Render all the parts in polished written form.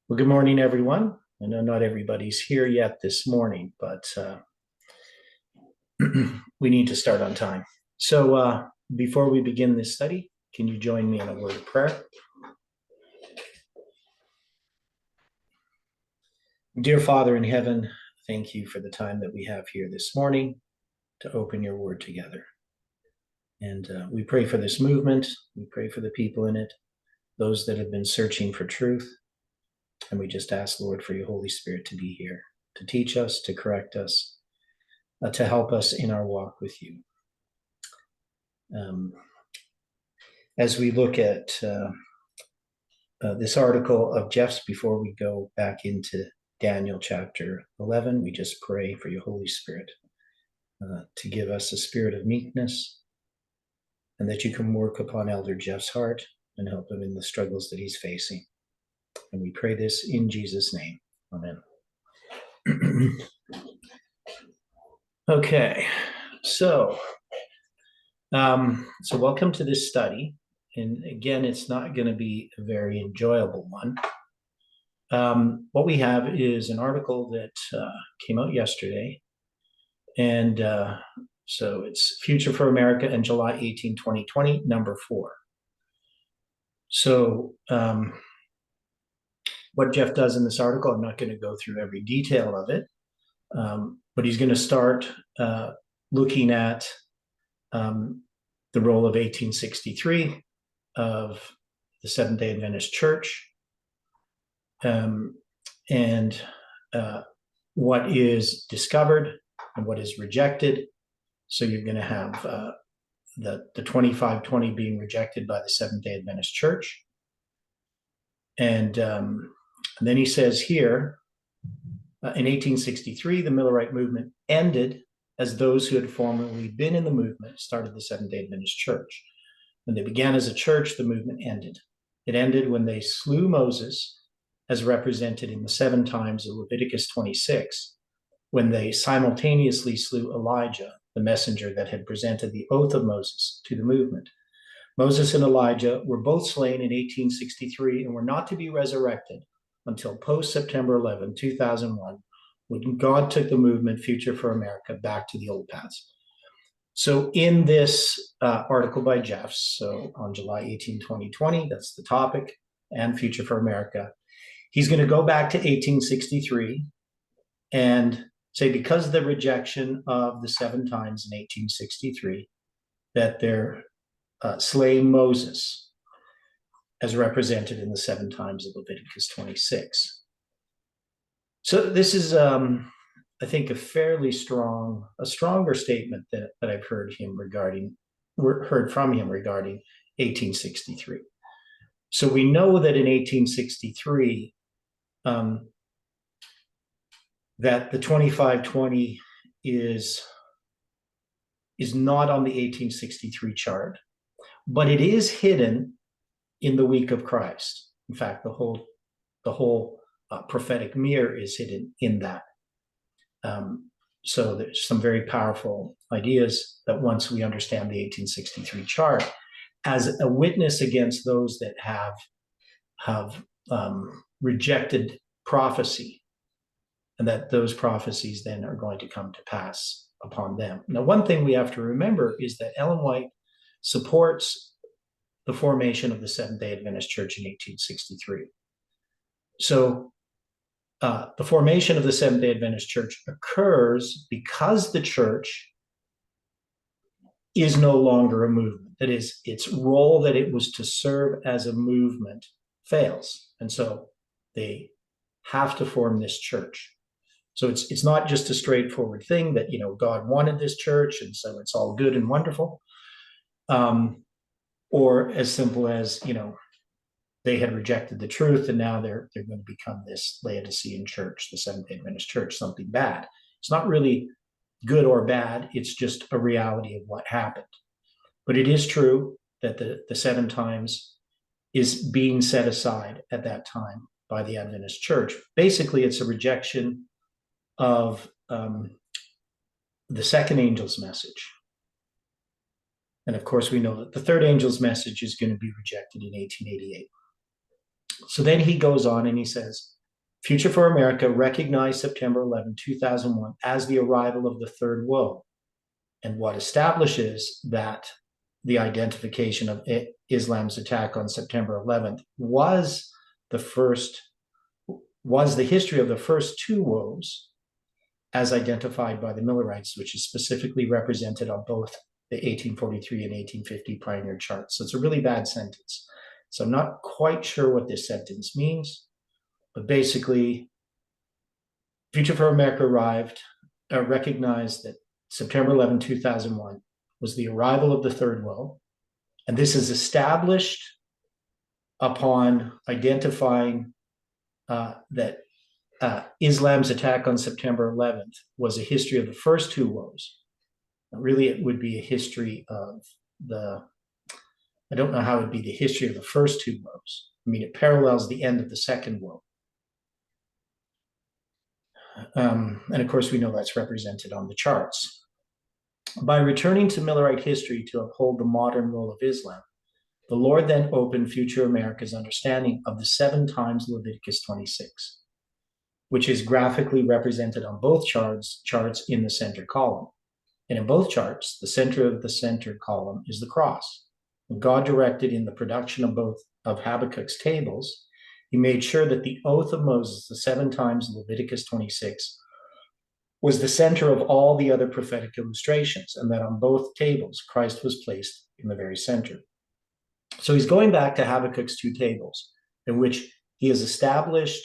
Well, good morning, everyone. I know not everybody's here yet this morning, but we need to start on time. So before we begin this study, can you join me in a word of prayer? Dear Father in heaven, thank you for the time that we have here this morning to open your word together. And we pray for this movement. We pray for the people in it, those that have been searching for truth. And we just ask, Lord, for your Holy Spirit to be here, to teach us, to correct us, to help us in our walk with you. As we look at this article of Jeff's, before we go back into Daniel chapter 11, we just pray for your Holy Spirit to give us a spirit of meekness, and that you can work upon Elder Jeff's heart and help him in the struggles that he's facing. And we pray this in Jesus' name. Amen. Okay, so welcome to this study. And again, it's not going to be a very enjoyable one. What we have is an article that came out yesterday. And so it's Future for America and July 18, 2020, number 4. So what Jeff does in this article, I'm not going to go through every detail of it, but he's going to start looking at the role of 1863 of the Seventh-day Adventist Church, and what is discovered and what is rejected. So you're going to have the 2520 being rejected by the Seventh-day Adventist Church. And then he says here, in 1863, the Millerite movement ended as those who had formerly been in the movement started the Seventh-day Adventist Church. When they began as a church, the movement ended. It ended when they slew Moses, as represented in the 7 times of Leviticus 26, when they simultaneously slew Elijah, the messenger that had presented the oath of Moses to the movement. Moses and Elijah were both slain in 1863 and were not to be resurrected until post-September 11, 2001, when God took the movement Future for America back to the old paths. So in this article by Jeff, so on July 18, 2020, that's the topic, and Future for America, he's going to go back to 1863 and say, because of the rejection of the 7 times in 1863, that they're slaying Moses as represented in the 7 times of Leviticus 26. So this is, I think, a stronger statement that I've heard from him regarding 1863. So we know that in 1863, that the 2520 is not on the 1863 chart, but it is hidden in the week of Christ. In fact, the whole prophetic mirror is hidden in that. So there's some very powerful ideas that once we understand the 1863 chart as a witness against those that have rejected prophecy, and that those prophecies then are going to come to pass upon them. Now, one thing we have to remember is that Ellen White supports the formation of the Seventh-day Adventist Church in 1863. So the formation of the Seventh-day Adventist Church occurs because the church is no longer a movement. That is, its role that it was to serve as a movement fails. And so they have to form this church. So it's not just a straightforward thing that, God wanted this church, and so it's all good and wonderful. Or as simple as, they had rejected the truth, and now they're going to become this Laodicean church, the Seventh-day Adventist Church, something bad. It's not really good or bad. It's just a reality of what happened. But it is true that the 7 times is being set aside at that time by the Adventist Church. Basically, it's a rejection of the second angel's message. And of course, we know that the third angel's message is going to be rejected in 1888. So then he goes on and he says, Future for America recognized September 11, 2001 as the arrival of the third woe. And what establishes that the identification of Islam's attack on September 11th was the history of the first two woes as identified by the Millerites, which is specifically represented on both the 1843 and 1850 Pioneer charts. So it's a really bad sentence. So I'm not quite sure what this sentence means, but basically, Future for America recognized that September 11, 2001 was the arrival of the third woe. And this is established upon identifying that Islam's attack on September 11th was a history of the first two woes. Really, it would be a history of I don't know how it would be the history of the first two woes. I mean, it parallels the end of the second woe. And of course, we know that's represented on the charts. By returning to Millerite history to uphold the modern role of Islam, the Lord then opened future America's understanding of the 7 times Leviticus 26, which is graphically represented on both charts in the center column. And in both charts, the center of the center column is the cross. When God directed in the production of Habakkuk's tables, he made sure that the oath of Moses, the 7 times Leviticus 26, was the center of all the other prophetic illustrations, and that on both tables, Christ was placed in the very center. So he's going back to Habakkuk's 2 tables, in which he has established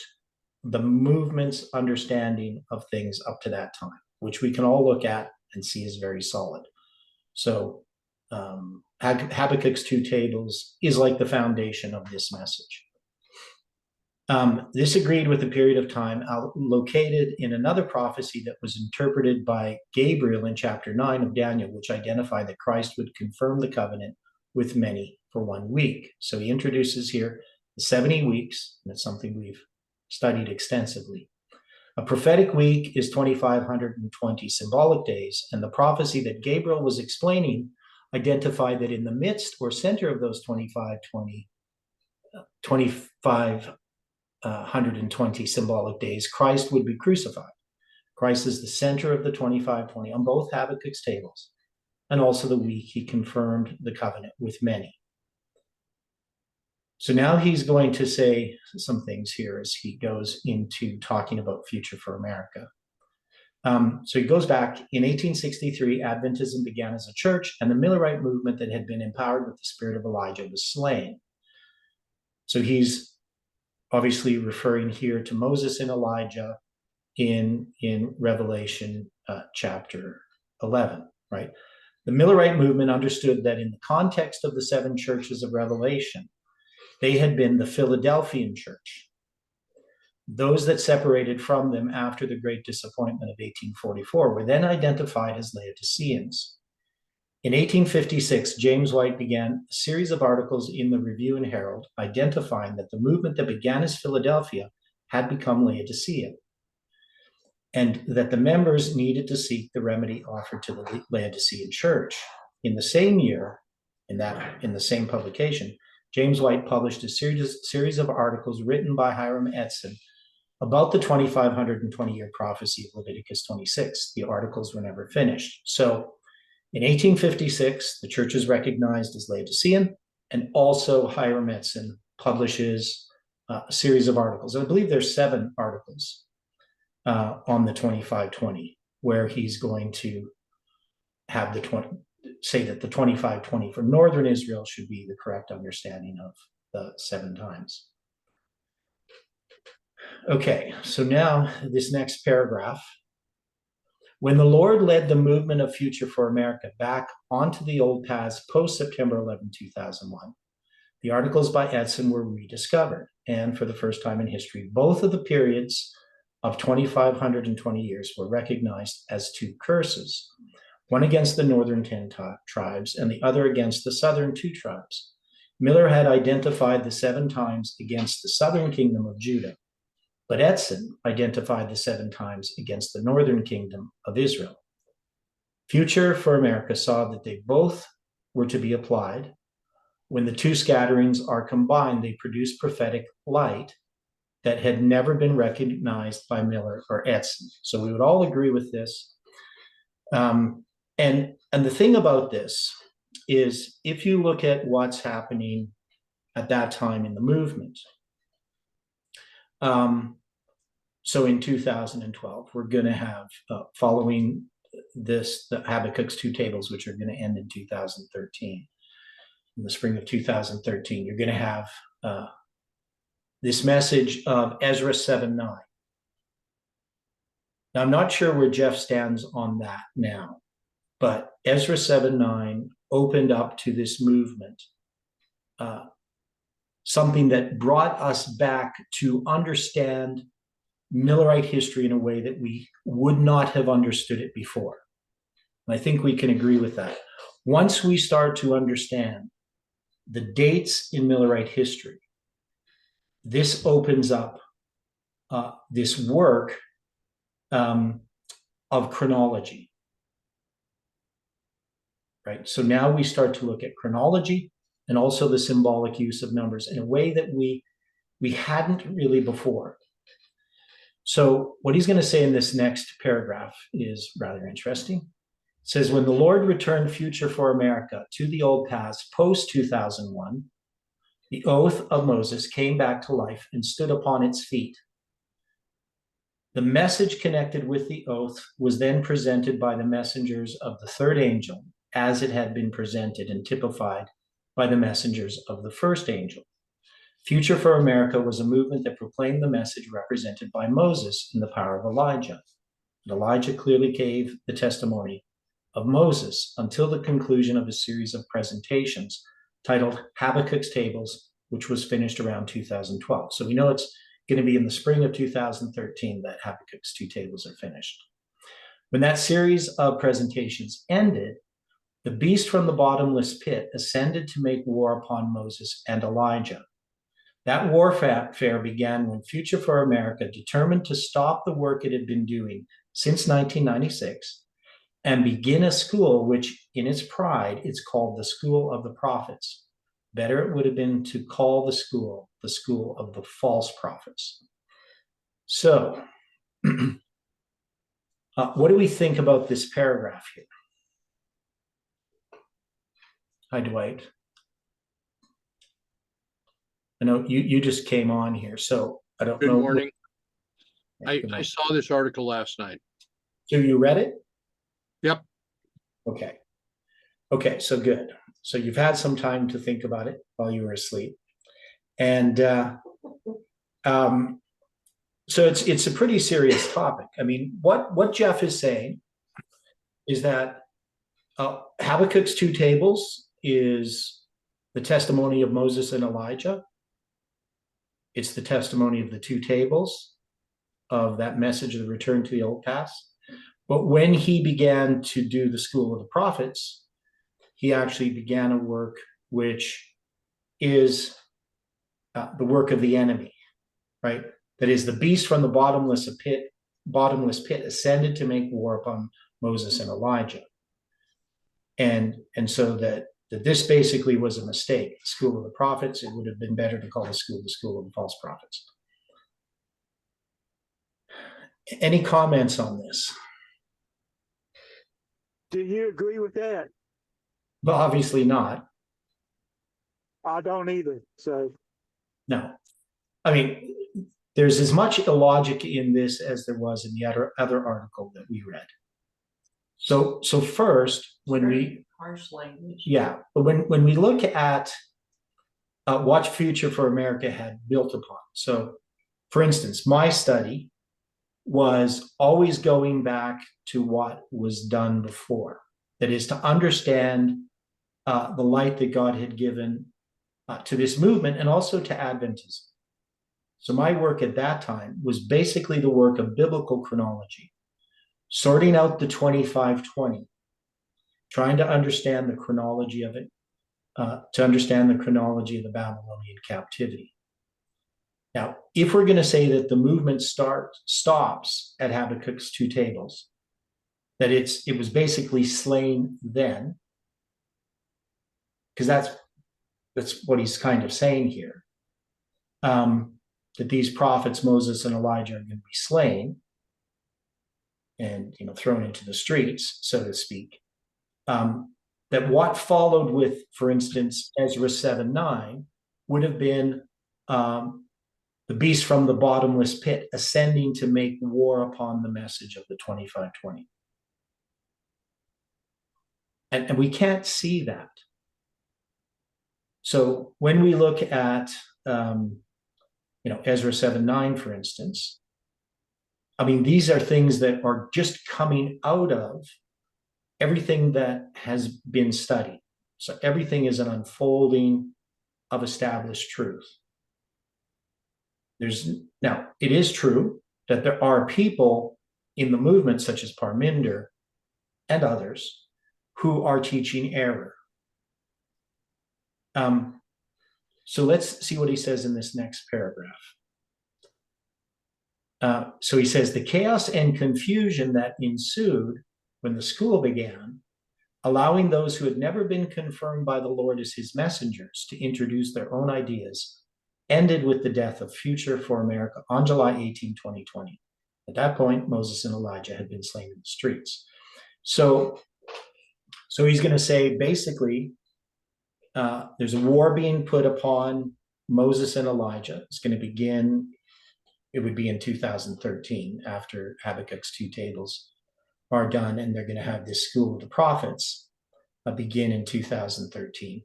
the movement's understanding of things up to that time, which we can all look at and see is very solid. So Habakkuk's 2 tables is like the foundation of this message. This agreed with a period of time located in another prophecy that was interpreted by Gabriel in chapter 9 of Daniel, which identified that Christ would confirm the covenant with many for 1 week. So he introduces here the 70 weeks, and it's something we've studied extensively. A prophetic week is 2,520 symbolic days, and the prophecy that Gabriel was explaining identified that in the midst or center of those 2,520 symbolic days, Christ would be crucified. Christ is the center of the 2,520 on both Habakkuk's tables, and also the week he confirmed the covenant with many. So now he's going to say some things here as he goes into talking about Future for America. So he goes back. In 1863, Adventism began as a church, and the Millerite movement that had been empowered with the spirit of Elijah was slain. So he's obviously referring here to Moses and Elijah in Revelation chapter 11, right? The Millerite movement understood that in the context of the 7 churches of Revelation, they had been the Philadelphian church. Those that separated from them after the Great Disappointment of 1844 were then identified as Laodiceans. In 1856, James White began a series of articles in the Review and Herald identifying that the movement that began as Philadelphia had become Laodicean, and that the members needed to seek the remedy offered to the Laodicean church. In the same year, in the same publication, James White published a series of articles written by Hiram Edson about the 2,520-year prophecy of Leviticus 26. The articles were never finished. So in 1856, the church is recognized as Laodicean, and also Hiram Edson publishes a series of articles. And I believe there's 7 articles on the 2520, where he's going to have say that the 2520 for northern Israel should be the correct understanding of the 7 times. Okay, so now this next paragraph. When the Lord led the movement of Future for America back onto the old paths post-September 11, 2001, the articles by Edson were rediscovered. And for the first time in history, both of the periods of 2,520 years were recognized as 2 curses, one against the northern 10 tribes and the other against the southern 2 tribes. Miller had identified the 7 times against the southern kingdom of Judah, but Edson identified the 7 times against the northern kingdom of Israel. Future for America saw that they both were to be applied. When the 2 scatterings are combined, they produce prophetic light that had never been recognized by Miller or Edson. So we would all agree with this. And the thing about this is, if you look at what's happening at that time in the movement, so in 2012, we're going to have, following this, the Habakkuk's two tables, which are going to end in 2013, in the spring of 2013, you're going to have this message of Ezra 7:9. Now, I'm not sure where Jeff stands on that now, but Ezra 7:9 opened up to this movement something that brought us back to understand Millerite history in a way that we would not have understood it before. And I think we can agree with that. Once we start to understand the dates in Millerite history, this opens up this work of chronology, right? So now we start to look at chronology and also the symbolic use of numbers in a way that we hadn't really before. So what he's going to say in this next paragraph is rather interesting. It says, when the Lord returned future for America to the old past post 2001, the oath of Moses came back to life and stood upon its feet. The message connected with the oath was then presented by the messengers of the third angel, as it had been presented and typified by the messengers of the first angel. Future for America was a movement that proclaimed the message represented by Moses in the power of Elijah. And Elijah clearly gave the testimony of Moses until the conclusion of a series of presentations titled Habakkuk's Tables, which was finished around 2012. So we know it's going to be in the spring of 2013 that Habakkuk's two tables are finished. When that series of presentations ended, the beast from the bottomless pit ascended to make war upon Moses and Elijah. That warfare began when Future for America determined to stop the work it had been doing since 1996 and begin a school which, in its pride, it's called the School of the Prophets. Better it would have been to call the school of the false prophets. So, what do we think about this paragraph here? Hi, Dwight. I know you just came on here, so I don't know. Good morning. I saw this article last night. So you read it? Yep. Okay, so good. So you've had some time to think about it while you were asleep. And so it's a pretty serious topic. I mean, what Jeff is saying is that Habakkuk's two tables is the testimony of Moses and Elijah. It's the testimony of the two tables of that message of the return to the old past. But when he began to do the School of the Prophets, he actually began a work which is the work of the enemy, right? That is, the beast from the bottomless pit ascended to make war upon Moses and Elijah. And so that this basically was a mistake. The School of the Prophets, it would have been better to call the school of the false prophets. Any comments on this? Do you agree with that? Well, obviously not. I don't either. So No. I mean, there's as much illogic in this as there was in the other article that we read. So first, when we harsh language. Yeah, but when we look at what Future for America had built upon. So, for instance, my study was always going back to what was done before. That is, to understand the light that God had given to this movement and also to Adventism. So my work at that time was basically the work of biblical chronology, sorting out the 2520, trying to understand the chronology of it, to understand the chronology of the Babylonian captivity. Now, if we're going to say that the movement stops at Habakkuk's two tables, that it was basically slain then, because that's what he's kind of saying here. that these prophets, Moses and Elijah, are going to be slain and, thrown into the streets, so to speak. That what followed with, for instance, Ezra 7:9 would have been the beast from the bottomless pit ascending to make war upon the message of the 2520. And we can't see that. So when we look at, Ezra 7:9, for instance, I mean, these are things that are just coming out of everything that has been studied. So everything is an unfolding of established truth. Now, it is true that there are people in the movement, such as Parminder and others, who are teaching error. So let's see what he says in this next paragraph. So he says, the chaos and confusion that ensued when the school began, allowing those who had never been confirmed by the Lord as his messengers to introduce their own ideas, ended with the death of Future for America on July 18, 2020. At that point, Moses and Elijah had been slain in the streets. So he's going to say, basically, there's a war being put upon Moses and Elijah. It's going to begin, it would be in 2013, after Habakkuk's 2 tables are done, and they're going to have this school of the prophets begin in 2013.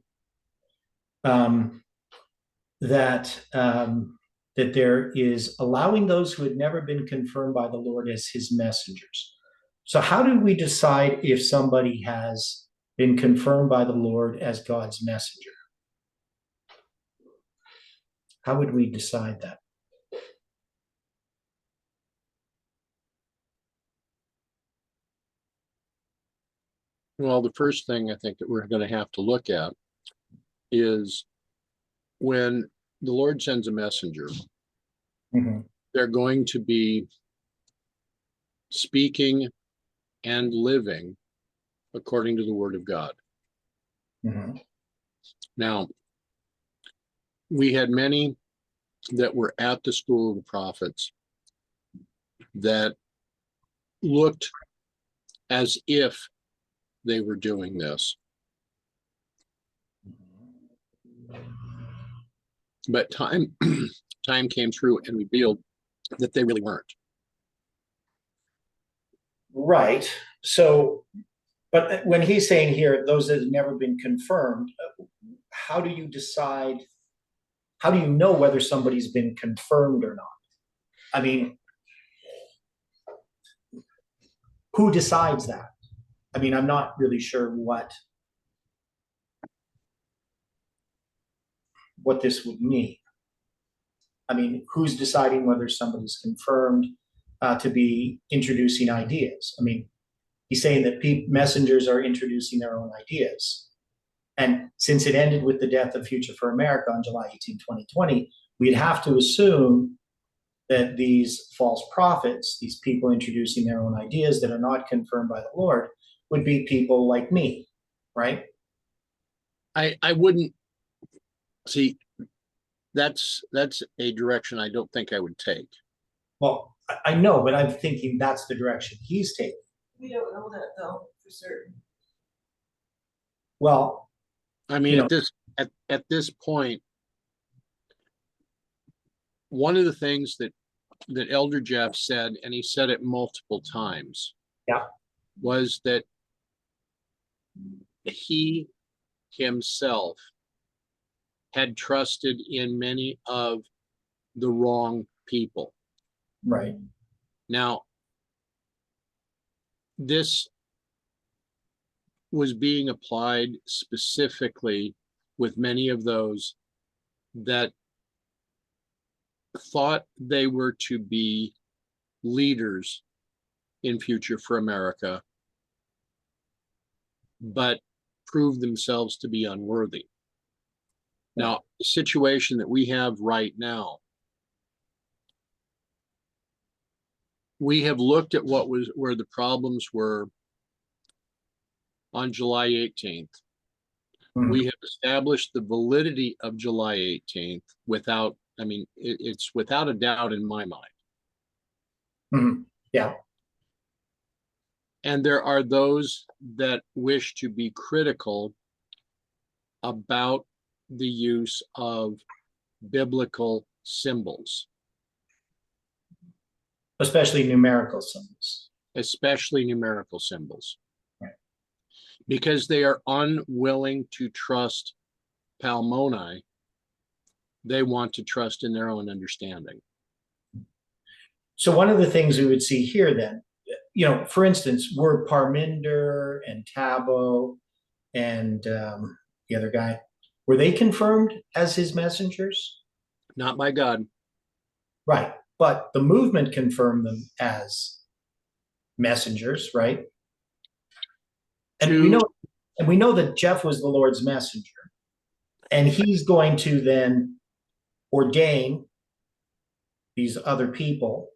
That there is allowing those who had never been confirmed by the Lord as his messengers. So how do we decide if somebody has been confirmed by the Lord as God's messenger? How would we decide that? Well, the first thing I think that we're going to have to look at is when the Lord sends a messenger, they're going to be speaking and living according to the word of God. Now, we had many that were at the school of the prophets that looked as if they were doing this. But time came through and revealed that they really weren't. Right. So, but when he's saying here, those that have never been confirmed, how do you decide? How do you know whether somebody's been confirmed or not? I mean, who decides that? I mean, I'm not really sure what this would mean. I mean, who's deciding whether somebody's confirmed to be introducing ideas? I mean, he's saying that messengers are introducing their own ideas. And since it ended with the death of Future for America on July 18, 2020, we'd have to assume that these false prophets, these people introducing their own ideas that are not confirmed by the Lord, would be people like me, right? I wouldn't see. That's a direction I don't think I would take. Well, I know, but I'm thinking that's the direction he's taking. We don't know that though for certain. Well, I mean, at this point, one of the things that Elder Jeff said, and he said it multiple times, was that he himself had trusted in many of the wrong people. Right. Now, this was being applied specifically with many of those that thought they were to be leaders in Future for America, but proved themselves to be unworthy. Now, the situation that we have right now, we have looked at where the problems were on July 18th. We have established the validity of July 18th without I mean, it's without a doubt in my mind. Mhm. Yeah, And there are those that wish to be critical about the use of biblical symbols, especially numerical symbols. especially numerical symbols, Right. because they are unwilling to trust Palmoni. They want to trust in their own understanding. So one of the things we would see here then, for instance, were Parminder and Tabo and the other guy, were they confirmed as his messengers? Not by God. Right. But the movement confirmed them as messengers, right? And we know that Jeff was the Lord's messenger. And he's going to then ordain these other people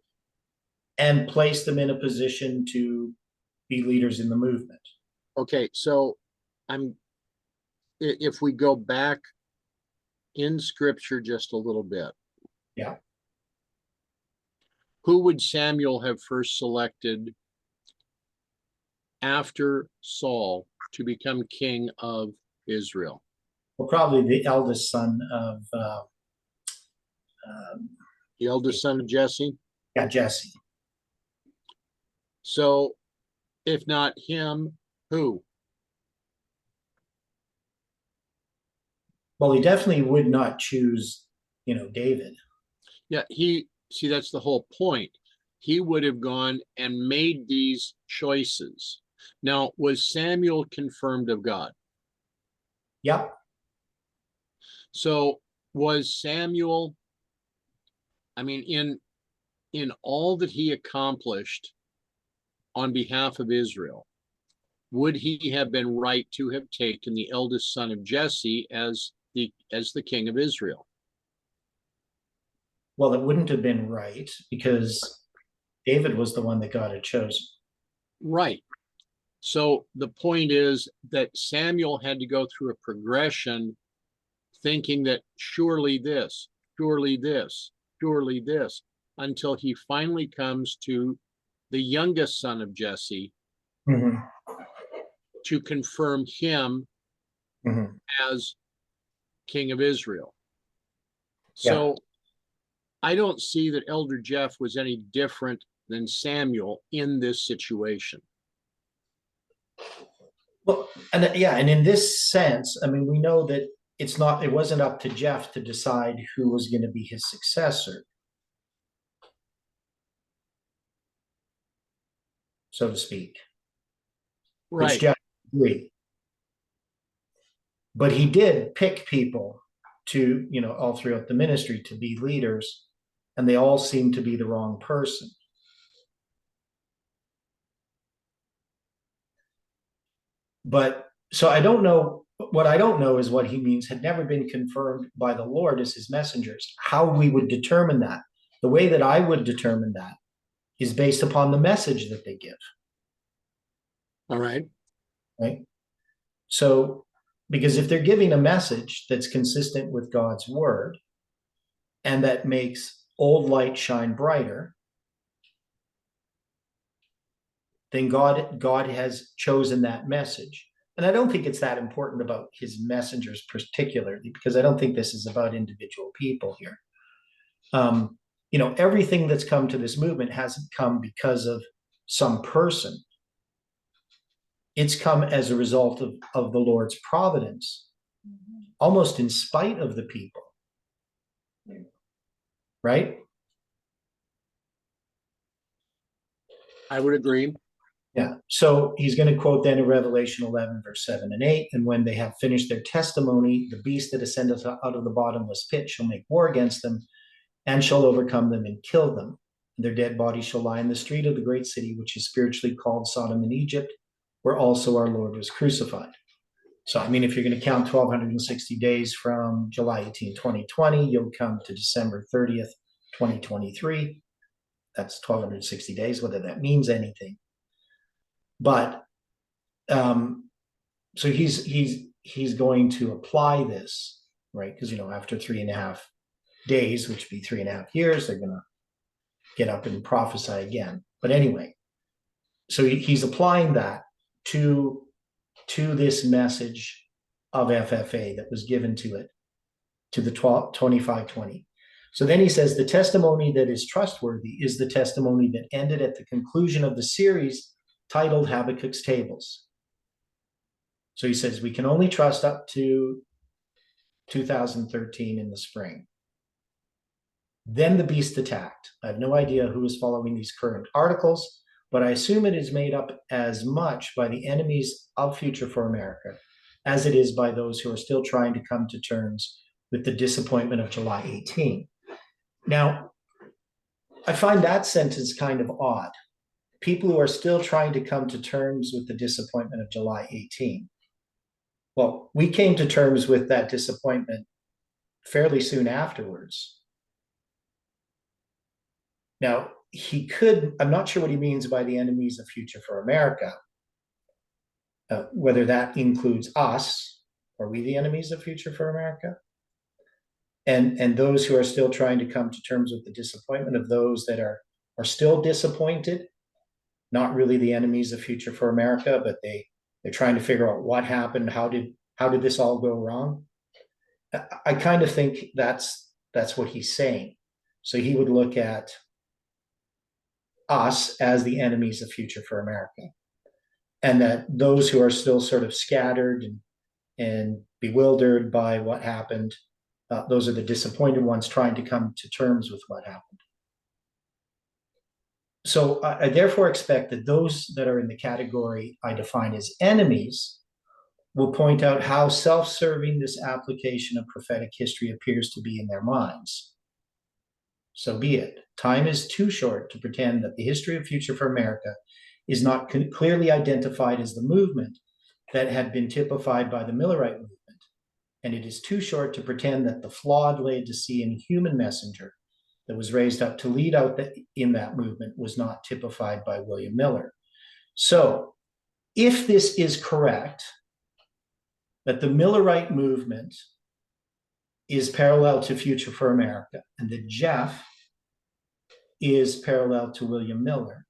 and place them in a position to be leaders in the movement. Okay, so if we go back in scripture just a little bit. Yeah. Who would Samuel have first selected after Saul to become king of Israel? Well, probably the eldest son of The eldest son of Jesse. Jesse. So if not him, who? Well, he definitely would not choose, David. Yeah, that's the whole point. He would have gone and made these choices. Now, was Samuel confirmed of God? Yep. So was Samuel, I mean, in all that he accomplished on behalf of Israel, would he have been right to have taken the eldest son of Jesse as the king of Israel? Well, it wouldn't have been right because David was the one that God had chosen. Right. So the point is that Samuel had to go through a progression thinking that surely this, surely this, surely this, until he finally comes to the youngest son of Jesse Mm-hmm. to confirm him Mm-hmm. as king of Israel. Yeah. So I don't see that Elder Jeff was any different than Samuel in this situation. Well, and in this sense, I mean, we know that it wasn't up to Jeff to decide who was going to be his successor, so to speak, which Right. Jeff agreed. But he did pick people to, all throughout the ministry to be leaders, and they all seemed to be the wrong person. But so I don't know. What I don't know is what he means had never been confirmed by the Lord as his messengers. How we would determine that. The way that I would determine that is based upon the message that they give. All right. Right. So, because if they're giving a message that's consistent with God's word and that makes old light shine brighter, then God has chosen that message. And I don't think it's that important about his messengers particularly, because I don't think this is about individual people here. Everything that's come to this movement hasn't come because of some person. It's come as a result of the Lord's providence, almost in spite of the people. Right? I would agree. Yeah. So he's going to quote then in Revelation 11, verse 7 and 8. And when they have finished their testimony, the beast that ascendeth out of the bottomless pit shall make war against them and shall overcome them and kill them. And their dead bodies shall lie in the street of the great city, which is spiritually called Sodom and Egypt, where also our Lord was crucified. So, I mean, if you're going to count 1,260 days from July 18, 2020, you'll come to December 30th, 2023. That's 1,260 days, whether that means anything. But so he's going to apply this, right? Because after 3.5 days, which would be 3.5 years, they're going to get up and prophesy again. But anyway, so he's applying that to this message of FFA that was given to it, to the 2520. So then he says, the testimony that is trustworthy is the testimony that ended at the conclusion of the series titled Habakkuk's Tables. So he says, we can only trust up to 2013 in the spring. Then the beast attacked. I have no idea who is following these current articles, but I assume it is made up as much by the enemies of Future for America as it is by those who are still trying to come to terms with the disappointment of July 18. Now, I find that sentence kind of odd. People who are still trying to come to terms with the disappointment of July 18. Well, we came to terms with that disappointment fairly soon afterwards. Now, I'm not sure what he means by the enemies of Future for America, whether that includes us. Are we the enemies of Future for America? And those who are still trying to come to terms with the disappointment of those that are still disappointed, not really the enemies of Future for America, but they're trying to figure out what happened, how did this all go wrong? I kind of think that's what he's saying. So he would look at us as the enemies of Future for America, and that those who are still sort of scattered and bewildered by what happened, those are the disappointed ones trying to come to terms with what happened. So I therefore expect that those that are in the category I define as enemies will point out how self-serving this application of prophetic history appears to be in their minds. So be it. Time is too short to pretend that the history of Future for America is not clearly identified as the movement that had been typified by the Millerite movement. And it is too short to pretend that the flawed Laodicean human messenger that was raised up to lead out in that movement was not typified by William Miller. So if this is correct, that the Millerite movement is parallel to Future for America, and that Jeff is parallel to William Miller,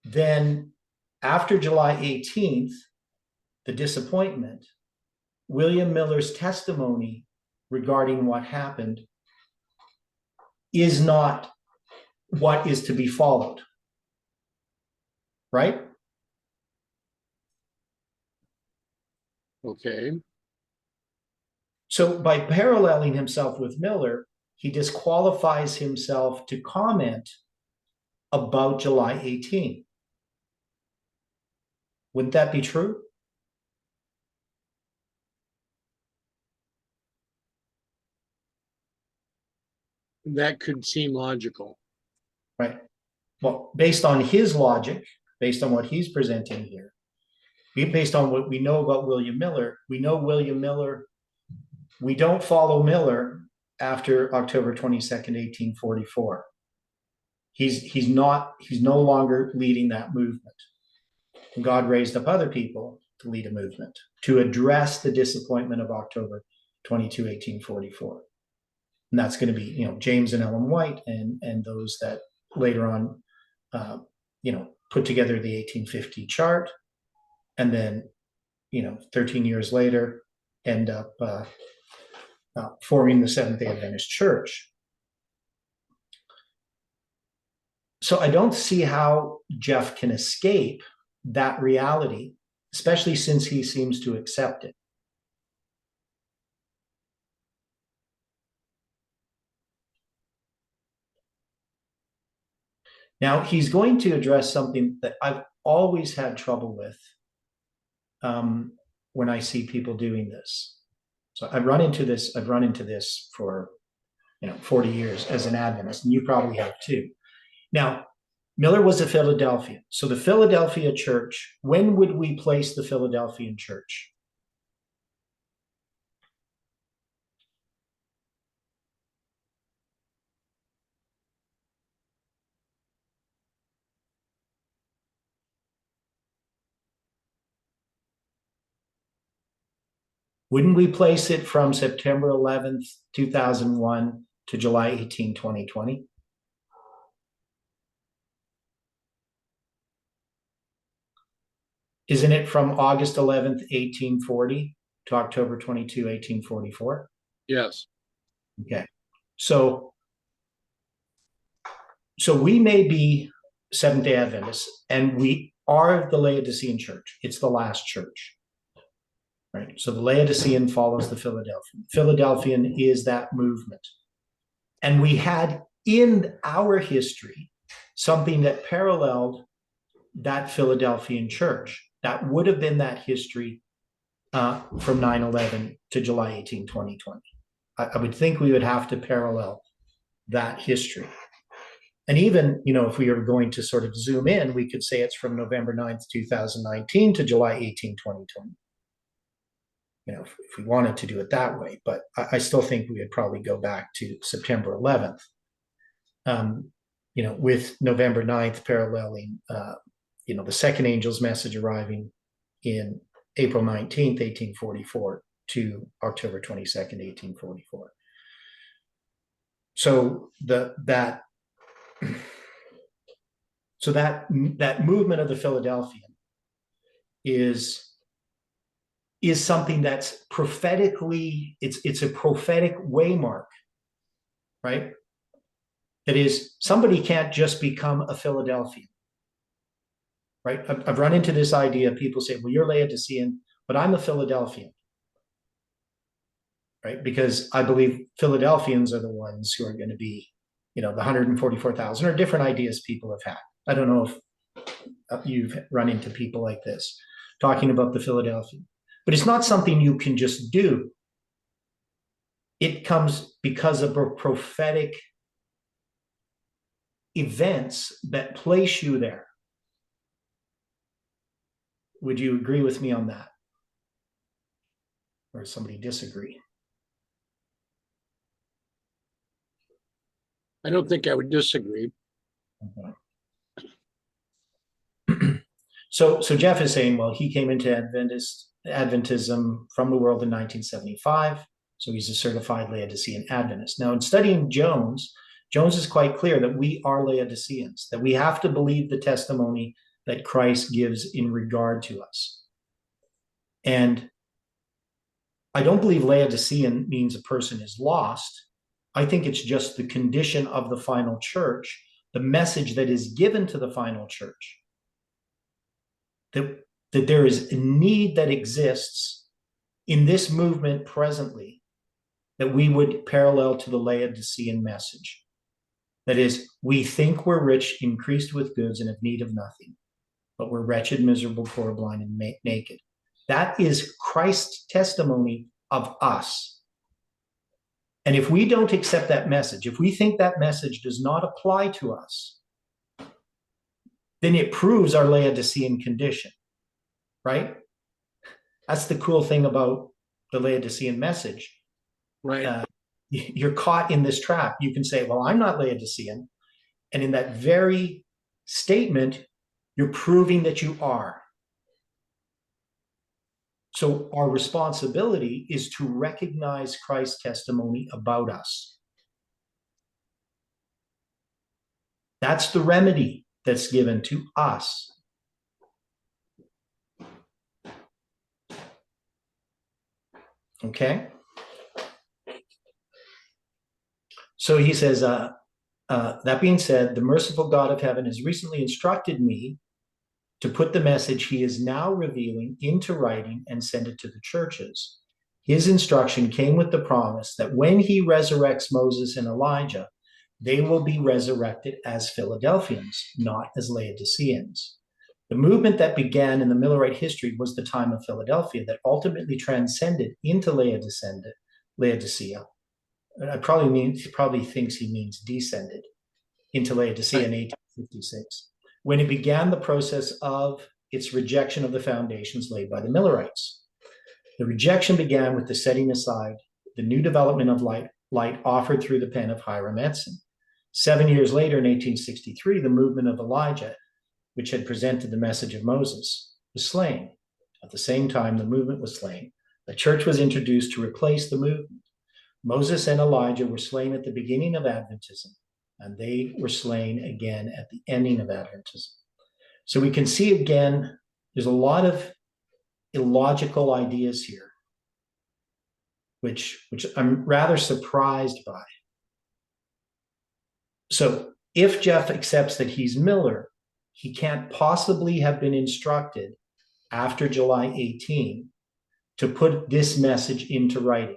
then after July 18th, the disappointment, William Miller's testimony regarding what happened is not what is to be followed, right? Okay. So by paralleling himself with Miller, he disqualifies himself to comment about July 18th. Wouldn't that be true? That could seem logical. Right. Well, based on his logic, based on what he's presenting here, based on what we know about William Miller, we know William Miller, we don't follow Miller after October 22nd, 1844. He's no longer leading that movement. And God raised up other people to lead a movement to address the disappointment of October 22, 1844. And that's going to be, James and Ellen White and those that later on, put together the 1850 chart, and then, 13 years later, end up forming the Seventh-day Adventist Church. So I don't see how Jeff can escape that reality, especially since he seems to accept it. Now, he's going to address something that I've always had trouble with when I see people doing this. So I've run into this for 40 years as an Adventist, and you probably have too. Now, Miller was a Philadelphian. So the Philadelphia church, when would we place the Philadelphian church? Wouldn't we place it from September 11th, 2001 to July 18, 2020? Isn't it from August 11th, 1840 to October 22, 1844? Yes. Okay. So we may be Seventh-day Adventists, and we are the Laodicean church. It's the last church, right? So the Laodicean follows the Philadelphian. Philadelphian is that movement. And we had in our history something that paralleled that Philadelphian church. That would have been that history from 9/11 to July 18, 2020. I would think we would have to parallel that history. And even, if we are going to sort of zoom in, we could say it's from November 9th, 2019 to July 18, 2020. If we wanted to do it that way, but I still think we would probably go back to September 11th, with November 9th paralleling, the second angel's message arriving in April 19th, 1844 to October 22nd, 1844. So that movement of the Philadelphian is something that's prophetically, it's a prophetic waymark, right? That is, somebody can't just become a Philadelphian, right? I've run into this idea. People say, well, you're Laodicean, but I'm a Philadelphian, right? Because I believe Philadelphians are the ones who are going to be, the 144,000, or different ideas people have had. I don't know if you've run into people like this talking about the Philadelphian, but it's not something you can just do. It comes because of a prophetic events that place you there. Would you agree with me on that? Or does somebody disagree? I don't think I would disagree. Okay. So Jeff is saying, well, he came into Adventism from the world in 1975. So he's a certified Laodicean Adventist. Now, in studying Jones is quite clear that we are Laodiceans, that we have to believe the testimony that Christ gives in regard to us. And I don't believe Laodicean means a person is lost. I think it's just the condition of the final church, the message that is given to the final church, that there is a need that exists in this movement presently that we would parallel to the Laodicean message. That is, we think we're rich, increased with goods, and have need of nothing, but we're wretched, miserable, poor, blind, and naked. That is Christ's testimony of us. And if we don't accept that message, if we think that message does not apply to us, then it proves our Laodicean condition, right? That's the cool thing about the Laodicean message. Right. You're caught in this trap. You can say, well, I'm not Laodicean. And in that very statement, you're proving that you are. So our responsibility is to recognize Christ's testimony about us. That's the remedy that's given to us. Okay? So he says, that being said, the merciful God of heaven has recently instructed me to put the message he is now revealing into writing and send it to the churches. His instruction came with the promise that when he resurrects Moses and Elijah, they will be resurrected as Philadelphians, not as Laodiceans. The movement that began in the Millerite history was the time of Philadelphia that ultimately transcended into Laodicea. I probably thinks he means descended into Laodicea in 1856. When it began the process of its rejection of the foundations laid by the Millerites. The rejection began with the setting aside the new development of light offered through the pen of Hiram Edson. 7 years later, in 1863, the movement of Elijah, which had presented the message of Moses, was slain. At the same time the movement was slain, The church was introduced to replace the movement. Moses and Elijah were slain at the beginning of Adventism, and they were slain again at the ending of Adventism. So we can see again, there's a lot of illogical ideas here, which I'm rather surprised by. So if Jeff accepts that he's Miller, he can't possibly have been instructed after July 18 to put this message into writing.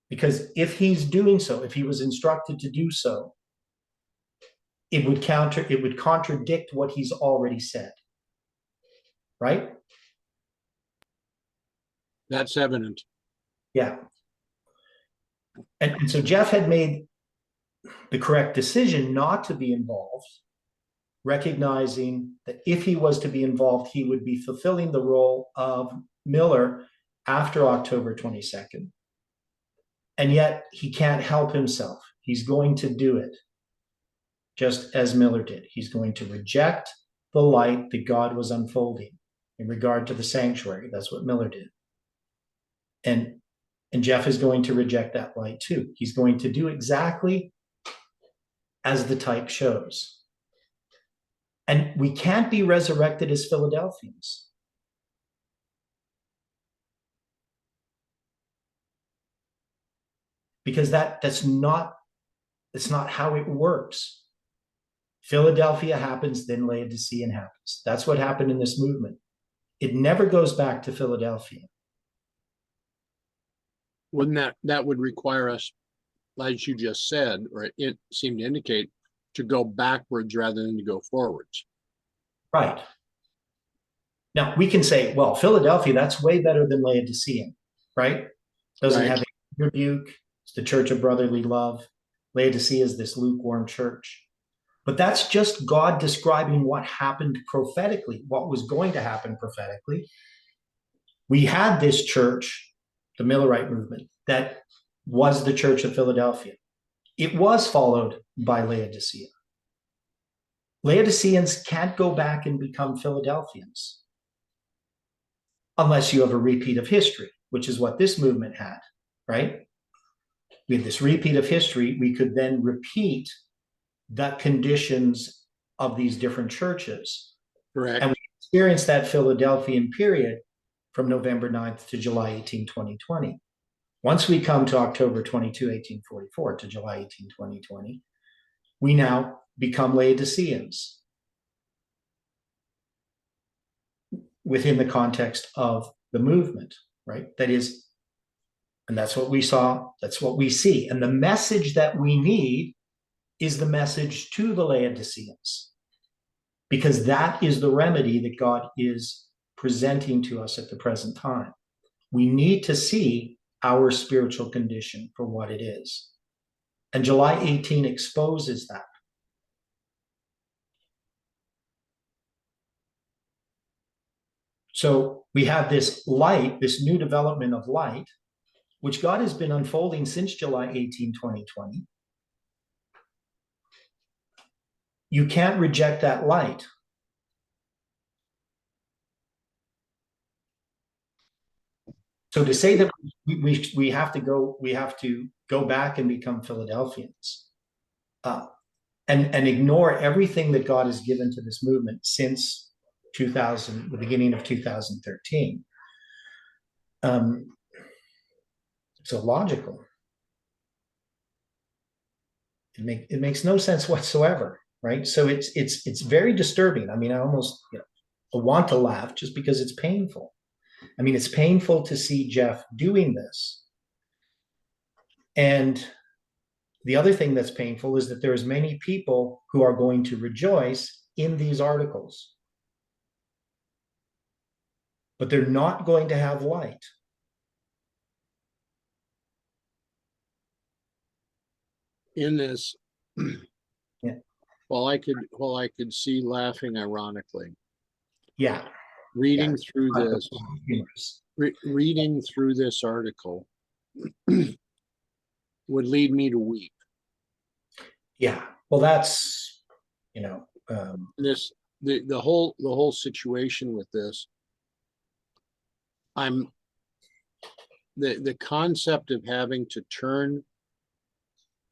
Because if he's doing so, if he was instructed to do so, it would contradict what he's already said. Right? That's evident. Yeah. And so Jeff had made the correct decision not to be involved, recognizing that if he was to be involved, he would be fulfilling the role of Miller after October 22nd. And yet he can't help himself. He's going to do it just as Miller did. He's going to reject the light that God was unfolding in regard to the sanctuary. That's what Miller did. And Jeff is going to reject that light too. He's going to do exactly as the type shows. And we can't be resurrected as Philadelphians. Because that's not how it works. Philadelphia happens, then Laodicean happens. That's what happened in this movement. It never goes back to Philadelphia. Wouldn't that would require us, as you just said, or it seemed to indicate, to go backwards rather than to go forwards. Right. Now we can say, well, Philadelphia, that's way better than Laodicean, right? Doesn't have a rebuke. It's the church of brotherly love. Laodicea is this lukewarm church. But that's just God describing what happened prophetically, what was going to happen prophetically. We had this church, the Millerite movement, that was the church of Philadelphia. It was followed by Laodicea. Laodiceans can't go back and become Philadelphians unless you have a repeat of history, which is what this movement had, right? With this repeat of history, we could then repeat the conditions of these different churches. Correct. And we experienced that Philadelphian period from November 9th to July 18, 2020. Once we come to October 22, 1844 to July 18, 2020, we now become Laodiceans within the context of the movement, right? That is, and that's what we saw, that's what we see. And the message that we need is the message to the Laodiceans, because that is the remedy that God is presenting to us at the present time. We need to see our spiritual condition for what it is. And July 18 exposes that. So we have this light, this new development of light, which God has been unfolding since July 18, 2020. You can't reject that light. So to say that we have to go back and become Philadelphians, and ignore everything that God has given to this movement since 2000, the beginning of 2013. It's illogical. It makes no sense whatsoever, right? So it's very disturbing. I mean, I almost I want to laugh just because it's painful. I mean, it's painful to see Jeff doing this. And the other thing that's painful is that there's many people who are going to rejoice in these articles, but they're not going to have light. In this, Yeah. Well, I could see laughing ironically. Yeah. Reading through this, Humorous. reading through this article would lead me to weep. Yeah. Well, that's, The whole situation with this, the concept of having to turn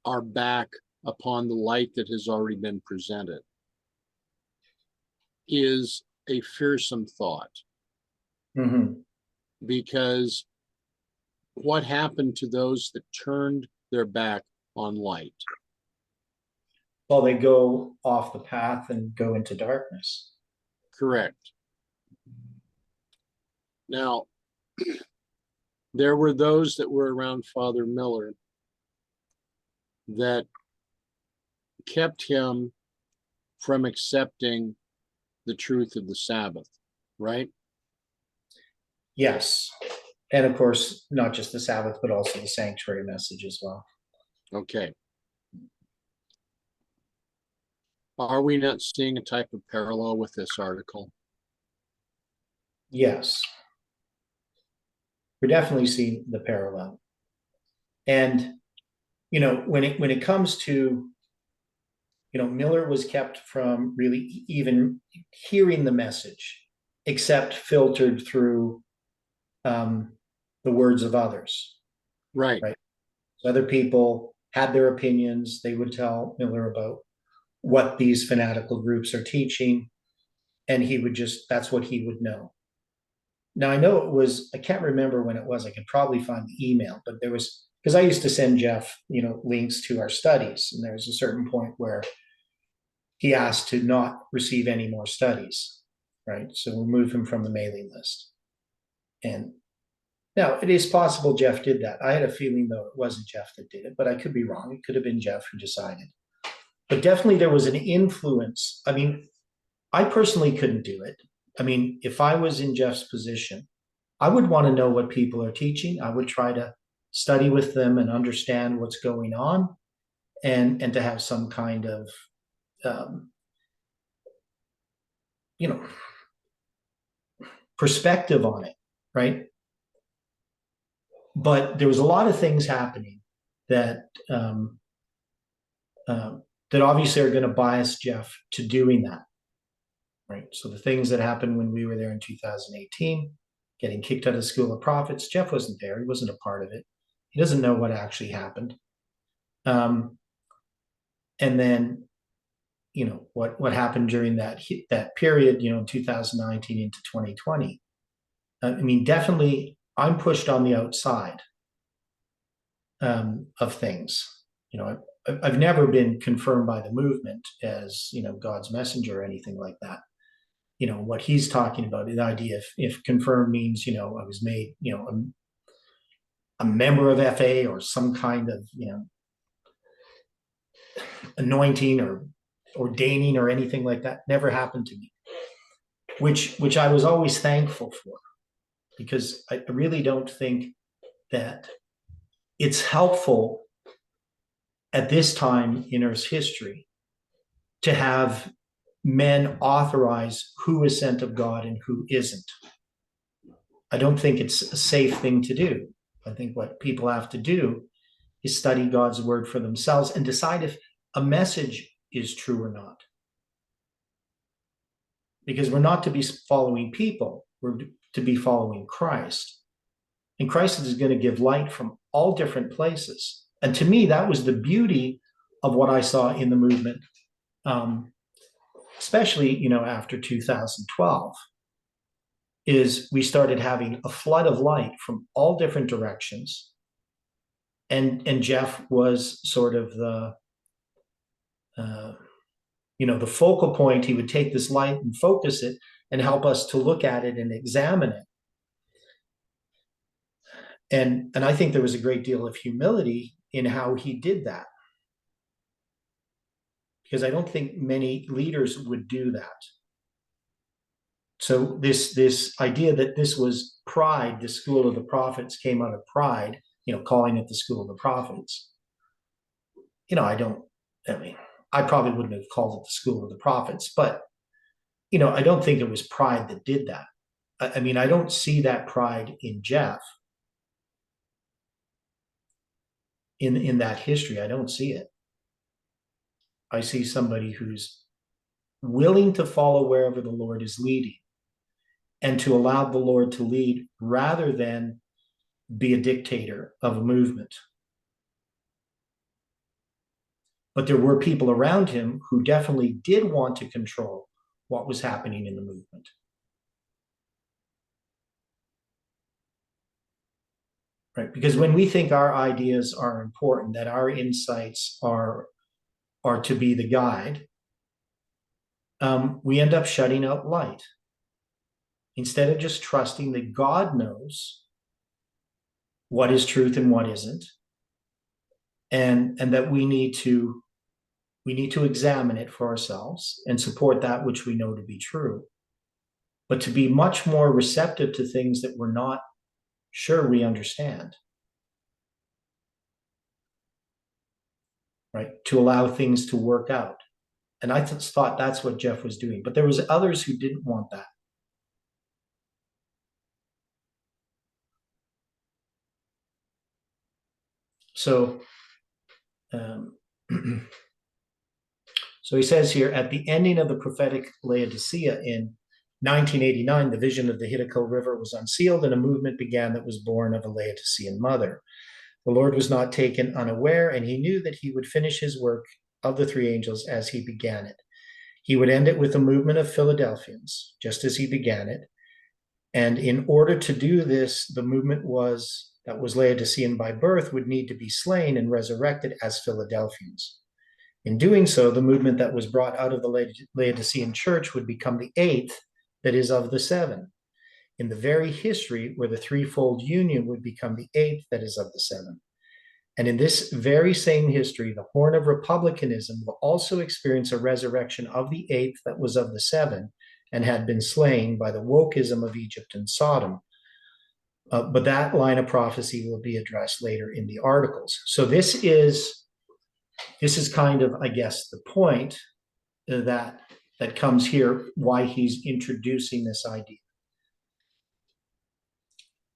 our back upon the light that has already been presented is a fearsome thought, Mhm. because what happened to those that turned their back on light? Well, they go off the path and go into darkness. Correct. Now, there were those that were around Father Miller that kept him from accepting the truth of the Sabbath, right? Yes. And of course, not just the Sabbath, but also the sanctuary message as well. Okay. Are we not seeing a type of parallel with this article? Yes. We're definitely seeing the parallel. And, when it comes to, Miller was kept from really even hearing the message, except filtered through the words of others. Right. Right. So other people had their opinions. They would tell Miller about what these fanatical groups are teaching, and that's what he would know. Now, I know I can't remember when it was. I could probably find the email, but there was, because I used to send Jeff, links to our studies. And there was a certain point where he asked to not receive any more studies, right? So remove him from the mailing list. And now it is possible Jeff did that. I had a feeling, though, it wasn't Jeff that did it, but I could be wrong. It could have been Jeff who decided. But definitely there was an influence. I mean, I personally couldn't do it. I mean, if I was in Jeff's position, I would want to know what people are teaching. I would try to study with them and understand what's going on, and to have some kind of um, you know perspective on it, right? But there was a lot of things happening that that obviously are going to bias Jeff to doing that, right? So the things that happened when we were there in 2018, getting kicked out of the School of Prophets, Jeff wasn't there. He wasn't a part of it. He doesn't know what actually happened. And then, what happened during that period, in 2019 into 2020. I mean, definitely, I'm pushed on the outside of things. I've never been confirmed by the movement as, God's messenger or anything like that. What he's talking about, the idea if confirmed means, I was made, a member of FA or some kind of, anointing or ordaining or anything like that, never happened to me, which I was always thankful for, because I really don't think that it's helpful at this time in Earth's history to have men authorize who is sent of God and who isn't. I don't think it's a safe thing to do. I think what people have to do is study God's word for themselves and decide if a message is true or not. Because we're not to be following people, we're to be following Christ. And Christ is going to give light from all different places. And to me, that was the beauty of what I saw in the movement, especially, after 2012, is we started having a flood of light from all different directions. And Jeff was sort of the focal point. He would take this light and focus it and help us to look at it and examine it. And I think there was a great deal of humility in how he did that, because I don't think many leaders would do that. So this idea that this was pride, the School of the Prophets came out of pride, calling it the School of the Prophets. I probably wouldn't have called it the School of the Prophets, but, I don't think it was pride that did that. I mean, I don't see that pride in Jeff. In that history, I don't see it. I see somebody who's willing to follow wherever the Lord is leading and to allow the Lord to lead rather than be a dictator of a movement. But there were people around him who definitely did want to control what was happening in the movement. Right? Because when we think our ideas are important, that our insights are to be the guide, we end up shutting out light. Instead of just trusting that God knows what is truth and what isn't, and that we need to examine it for ourselves and support that which we know to be true, but to be much more receptive to things that we're not sure we understand. Right? To allow things to work out. And I thought that's what Jeff was doing, but there was others who didn't want that. So, so he says here, at the ending of the prophetic Laodicea in 1989, the vision of the Hiddekel River was unsealed and a movement began that was born of a Laodicean mother. The Lord was not taken unaware, and he knew that he would finish his work of the three angels as he began it. He would end it with a movement of Philadelphians, just as he began it. And in order to do this, the movement that was Laodicean by birth would need to be slain and resurrected as Philadelphians. In doing so, the movement that was brought out of the Laodicean church would become the eighth that is of the seven, in the very history where the threefold union would become the eighth that is of the seven. And in this very same history, the horn of republicanism will also experience a resurrection of the eighth that was of the seven and had been slain by the wokeism of Egypt and Sodom. But that line of prophecy will be addressed later in the articles. So this is kind of, I guess, the point that comes here, why he's introducing this idea.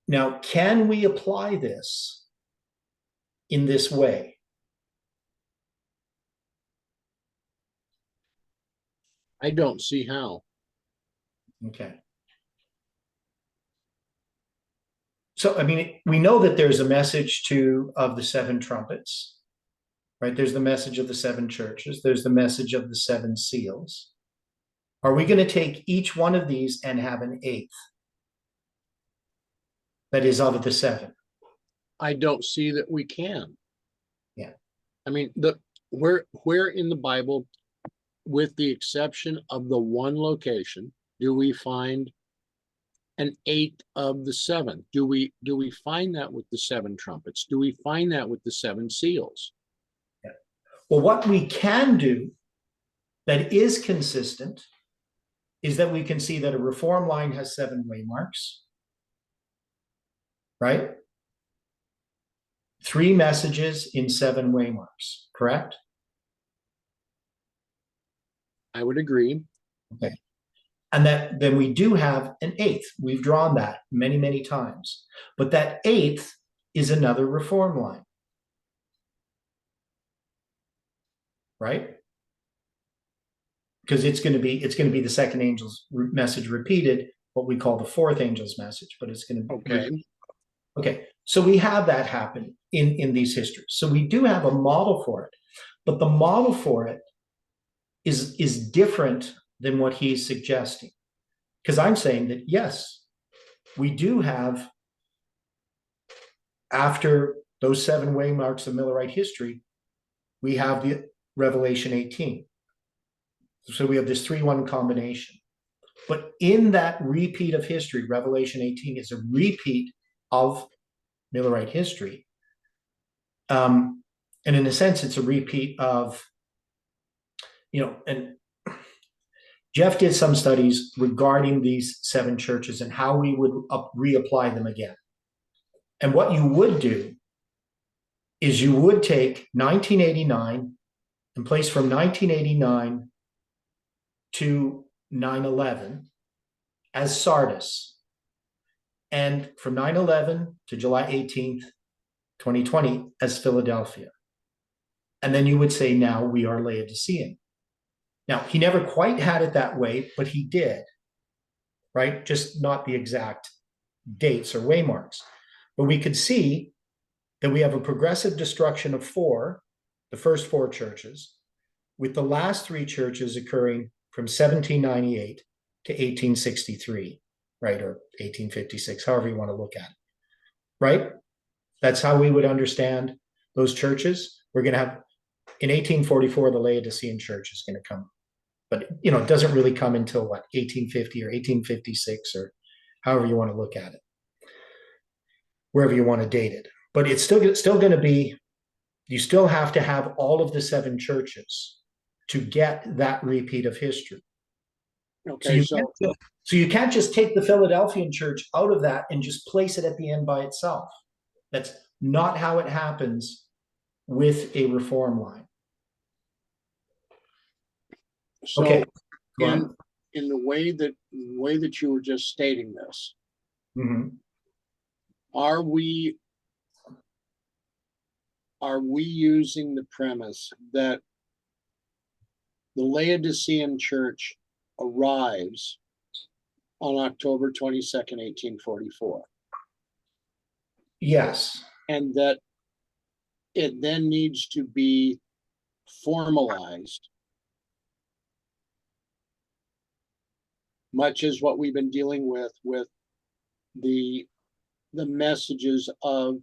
Now, can we apply this in this way? I don't see how. Okay. So, I mean, we know that there's a message of the seven trumpets, right? There's the message of the seven churches. There's the message of the seven seals. Are we going to take each one of these and have an eighth that is of the seven? I don't see that we can. Yeah. I mean, where in the Bible, with the exception of the one location, do we find an eighth of the seven? Do we find that with the seven trumpets? Do we find that with the seven seals? Yeah. Well, what we can do that is consistent is that we can see that a reform line has 7 waymarks, right? 3 messages in 7 waymarks, correct? I would agree. Okay. And that then we do have an eighth. We've drawn that many, many times. But that eighth is another reform line. Right? Because it's going to be the second angel's message repeated, what we call the fourth angel's message, but it's going to be Okay. Okay, so we have that happen in these histories. So we do have a model for it, but the model for it is different than what he's suggesting. Because I'm saying that, yes, we do have, after those 7 waymarks of Millerite history, we have the Revelation 18. So we have this 3-1 combination. But in that repeat of history, Revelation 18 is a repeat of Millerite history. And in a sense, it's a repeat of, and Jeff did some studies regarding these 7 churches and how we would reapply them again. And what you would do is you would take 1989 and place from 1989 to 9/11 as Sardis. And from 9/11 to July 18th, 2020 as Philadelphia. And then you would say, now we are Laodicean. Now, he never quite had it that way, but he did, right? Just not the exact dates or waymarks. But we could see that we have a progressive destruction of four, the first four churches, with the last three churches occurring from 1798 to 1863, right? Or 1856, however you want to look at it, right? That's how we would understand those churches. We're going to have, in 1844, the Laodicean church is going to come. But, you know, it doesn't really come until what, 1850 or 1856, or however you want to look at it, wherever you want to date it. But it's still going to be, you still have to have all of the seven churches to get that repeat of history. Okay, So you can't just take the Philadelphian church out of that and just place it at the end by itself. That's not how it happens with a reform line. so Okay. Go on. in the way that you were just stating this, Mhm. are we using the premise that the Laodicean church arrives on October 22nd, 1844, Yes. and that it then needs to be formalized, much as what we've been dealing with the messages of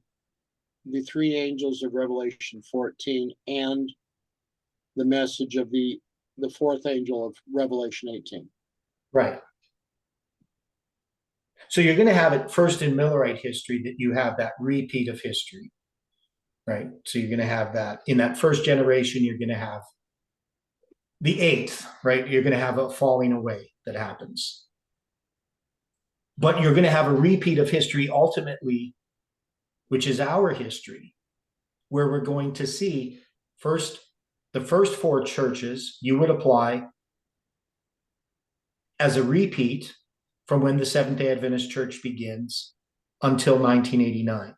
the three angels of Revelation 14 and the message of the fourth angel of Revelation 18. Right. So you're going to have it first in Millerite history that you have that repeat of history, right? So you're going to have that in that first generation. You're going to have the eighth, right? You're going to have a falling away that happens. But you're going to have a repeat of history ultimately, which is our history, where we're going to see first the first four churches you would apply as a repeat from when the Seventh-day Adventist Church begins until 1989,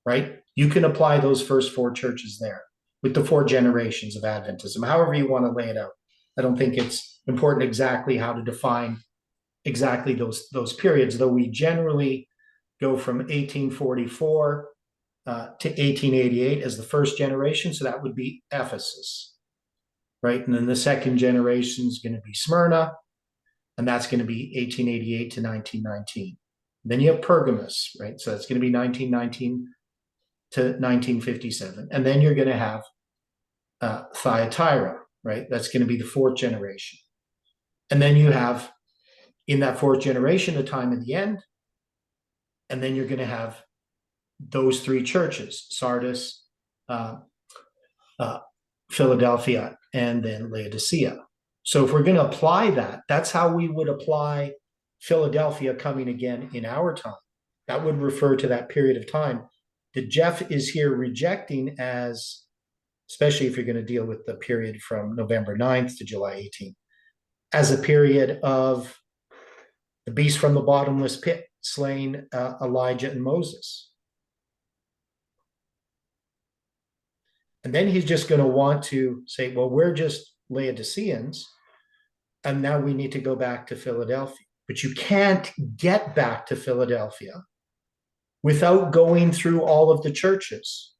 right? You can apply those first four churches there with the four generations of Adventism, however you want to lay it out. I don't think it's important exactly how to define exactly those periods, though we generally go from 1844 to 1888 as the first generation. So that would be Ephesus, right? And then the second generation is going to be Smyrna, and that's going to be 1888 to 1919. Then you have Pergamus, right? So that's going to be 1919 to 1957. And then you're going to have Thyatira, right? That's going to be the fourth generation. And then you have, in that fourth generation, the time of the end. And then you're going to have those three churches, Sardis, Philadelphia, and then Laodicea. So if we're going to apply that, that's how we would apply Philadelphia coming again in our time. That would refer to that period of time that Jeff is here rejecting as, especially if you're going to deal with the period from November 9th to July 18th, as a period of the beast from the bottomless pit slaying Elijah and Moses. And then he's just going to want to say, well, we're just Laodiceans, and now we need to go back to Philadelphia. But you can't get back to Philadelphia without going through all of the churches.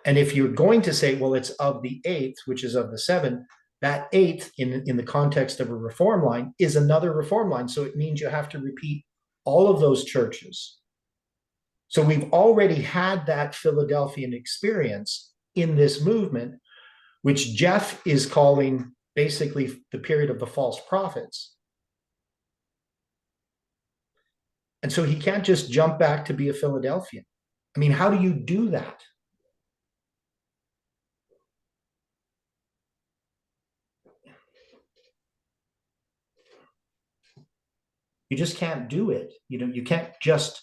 And if you're going to say, well, it's of the eighth, which is of the seven, that eighth in the context of a reform line is another reform line. So it means you have to repeat all of those churches. So we've already had that Philadelphian experience in this movement, which Jeff is calling basically the period of the false prophets. And so he can't just jump back to be a Philadelphian. I mean, how do you do that? You just can't do it. You know, you can't just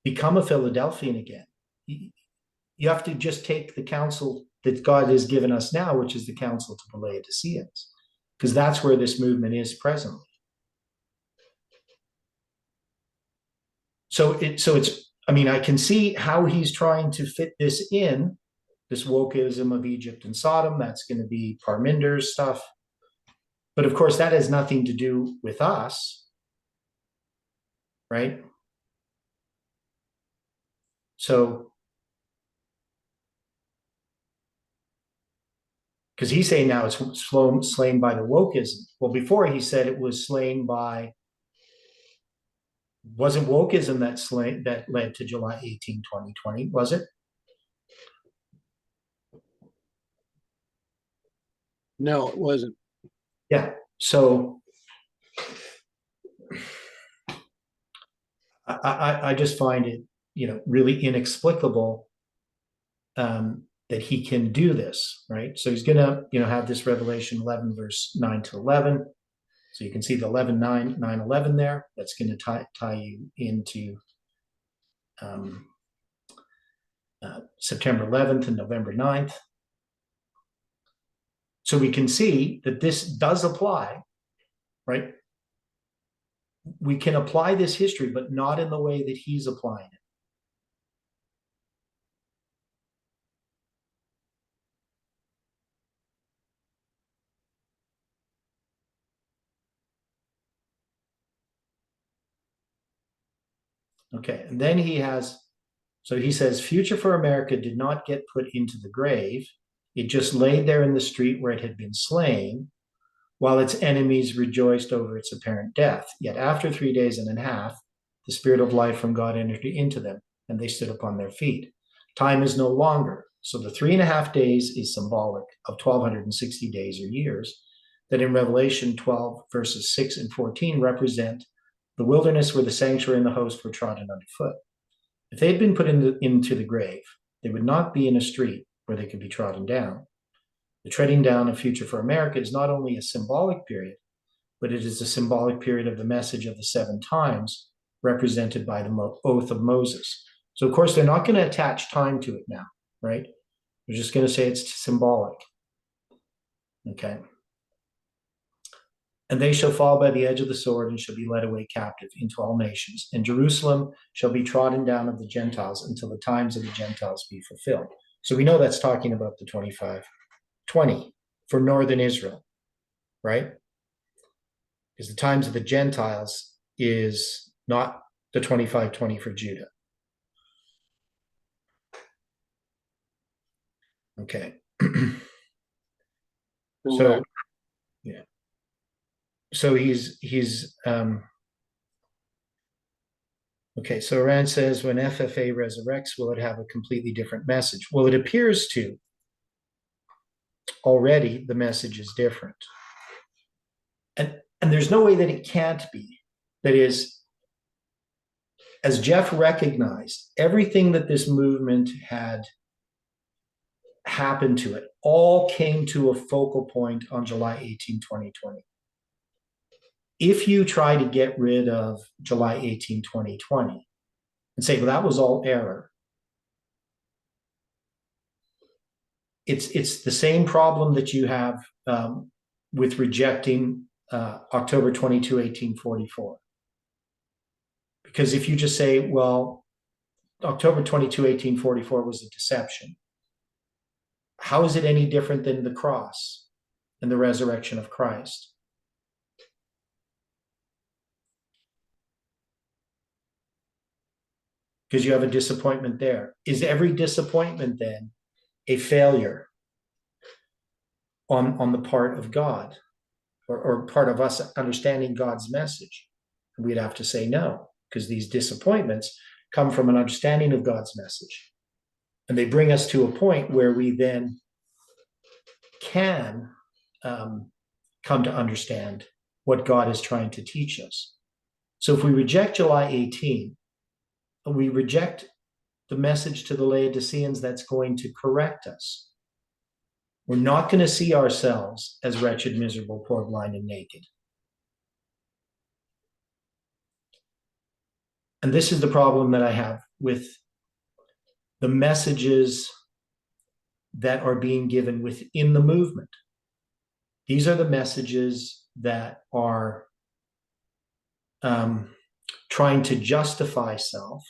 become a Philadelphian again. You have to just take the counsel that God has given us now, which is the counsel to the Laodiceans, because that's where this movement is presently. So it's, I mean, I can see how he's trying to fit this in, this wokeism of Egypt and Sodom. That's going to be Parminder's stuff. But of course, that has nothing to do with us, right? So, because he's saying now it's slain by the wokeism. Well, before he said it was slain by, wasn't wokeism that led to July 18, 2020, was it? No, it wasn't. Yeah. So I just find it, really inexplicable that he can do this, right? So he's gonna, have this Revelation 11, verse 9 to 11. So you can see the 11, 9, 9, 11 there. That's going to tie you into September 11th and November 9th. So we can see that this does apply, right? We can apply this history, but not in the way that he's applying it. Okay, and then he says, future for America did not get put into the grave. It just laid there in the street where it had been slain, while its enemies rejoiced over its apparent death. Yet after 3 days and a half, the spirit of life from God entered into them, and they stood upon their feet. Time is no longer. So the 3.5 days is symbolic of 1,260 days or years that in Revelation 12, verses 6 and 14 represent the wilderness where the sanctuary and the host were trodden underfoot. If they had been put into the grave, they would not be in a street where they could be trodden down. The treading down of future for America is not only a symbolic period, but it is a symbolic period of the message of the 7 times represented by the oath of Moses. So, of course, they're not going to attach time to it now, right? They're just going to say it's symbolic. Okay. And they shall fall by the edge of the sword and shall be led away captive into all nations. And Jerusalem shall be trodden down of the Gentiles until the times of the Gentiles be fulfilled. So we know that's talking about the 25-20 for northern Israel, right? Because the times of the Gentiles is not the 25-20 for Judah. Okay. So, yeah. So he's okay. So Rand says, when FFA resurrects, will it have a completely different message? Well, it appears to. Already, the message is different, and there's no way that it can't be. That is, as Jeff recognized, everything that this movement had happened to it all came to a focal point on July 18, 2020. If you try to get rid of July 18, 2020 and say, well, that was all error, it's the same problem that you have with rejecting October 22, 1844. Because if you just say, well, October 22, 1844 was a deception, how is it any different than the cross and the resurrection of Christ? Because you have a disappointment there. Is every disappointment then a failure on the part of God or part of us understanding God's message? We'd have to say no, because these disappointments come from an understanding of God's message. And they bring us to a point where we then can come to understand what God is trying to teach us. So if we reject July 18, we reject the message to the Laodiceans that's going to correct us. We're not going to see ourselves as wretched, miserable, poor, blind, and naked. And this is the problem that I have with the messages that are being given within the movement. These are the messages that are trying to justify self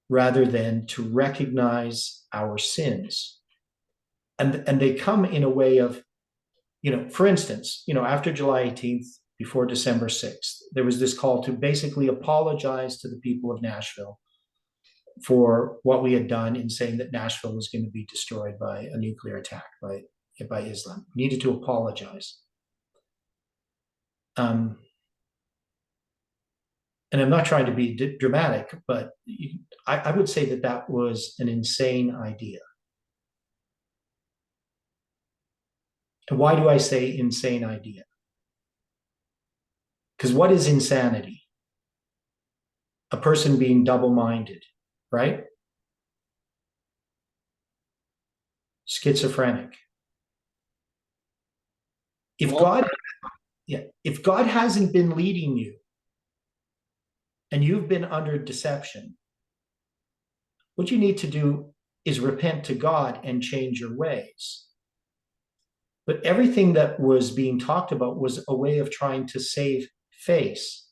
rather than to recognize our sins. And they come in a way of, for instance, after July 18th, before December 6th, there was this call to basically apologize to the people of Nashville for what we had done in saying that Nashville was going to be destroyed by a nuclear attack by Islam. We needed to apologize. And I'm not trying to be dramatic, but I would say that was an insane idea. And why do I say insane idea? Because what is insanity? A person being double-minded, right? Schizophrenic. If God hasn't been leading you and you've been under deception, what you need to do is repent to God and change your ways. But everything that was being talked about was a way of trying to save face.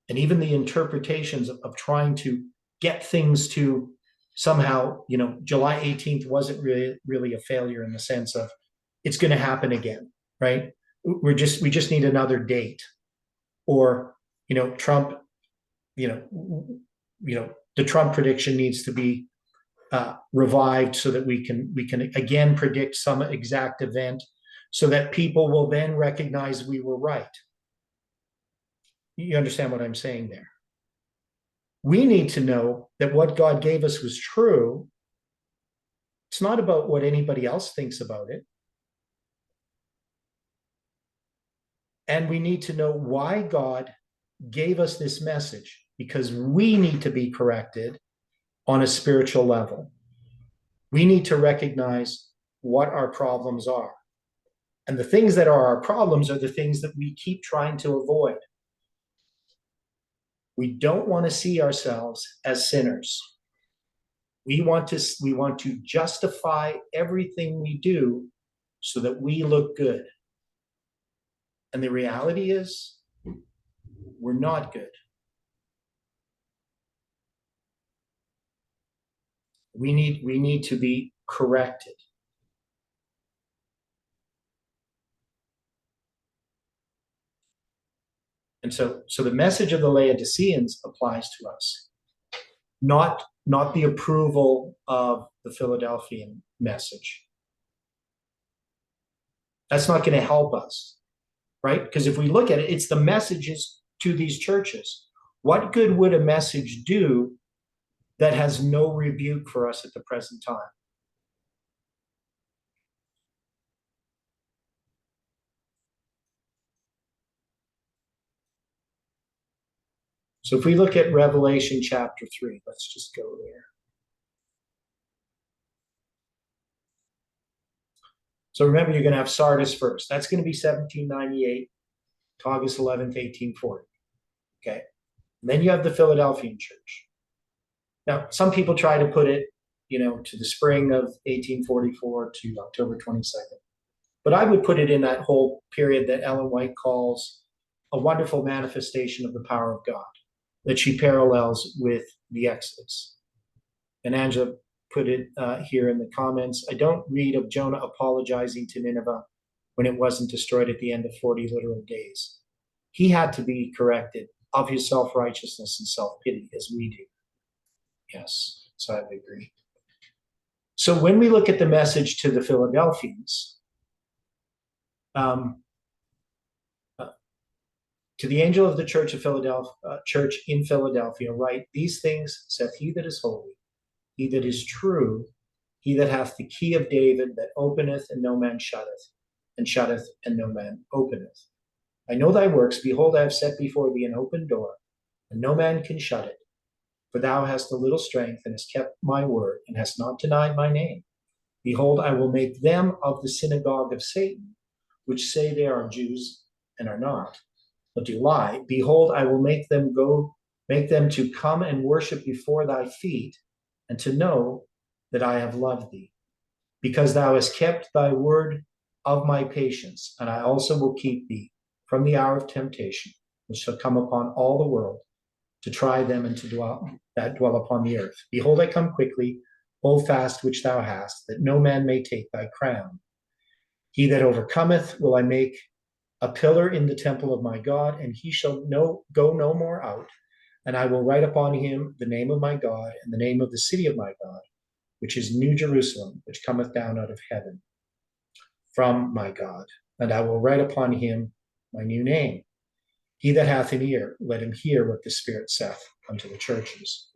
And even the interpretations of trying to get things to somehow, July 18th wasn't really a failure in the sense of it's going to happen again, right? We just need another date. Or, Trump, the Trump prediction needs to be revived so that we can again predict some exact event so that people will then recognize we were right. You understand what I'm saying there? We need to know that what God gave us was true. It's not about what anybody else thinks about it. And we need to know why God gave us this message, because we need to be corrected on a spiritual level. We need to recognize what our problems are. And the things that are our problems are the things that we keep trying to avoid. We don't want to see ourselves as sinners. We want to justify everything we do so that we look good. And the reality is, we're not good. We need to be corrected. And so the message of the Laodiceans applies to us, not the approval of the Philadelphian message. That's not going to help us, right? Because if we look at it, it's the messages to these churches. What good would a message do that has no rebuke for us at the present time? So if we look at Revelation chapter 3, let's just go there. So remember, you're going to have Sardis first. That's going to be 1798 to August 11th, 1840. Okay. And then you have the Philadelphian church. Now, some people try to put it, to the spring of 1844 to October 22nd. But I would put it in that whole period that Ellen White calls a wonderful manifestation of the power of God, that she parallels with the Exodus. And Angela put it here in the comments. I don't read of Jonah apologizing to Nineveh when it wasn't destroyed at the end of 40 literal days. He had to be corrected of his self-righteousness and self-pity, as we do. Yes, so I would agree. So when we look at the message to the Philadelphians, to the angel of the church of Philadelphia, church in Philadelphia, write, these things saith he that is holy, he that is true, he that hath the key of David, that openeth and no man shutteth, and shutteth and no man openeth. I know thy works. Behold, I have set before thee an open door, and no man can shut it. For thou hast a little strength, and hast kept my word, and hast not denied my name. Behold, I will make them of the synagogue of Satan, which say they are Jews and are not, but do lie. Behold, I will make them to come and worship before thy feet, and to know that I have loved thee, because thou hast kept thy word of my patience, and I also will keep thee from the hour of temptation, which shall come upon all the world, to try them and to dwell upon the earth. Behold, I come quickly. Hold fast which thou hast, that no man may take thy crown. He that overcometh will I make a pillar in the temple of my God, and he shall go no more out. And I will write upon him the name of my God and the name of the city of my God, which is New Jerusalem, which cometh down out of heaven from my God. And I will write upon him my new name. He that hath an ear, let him hear what the Spirit saith unto the churches.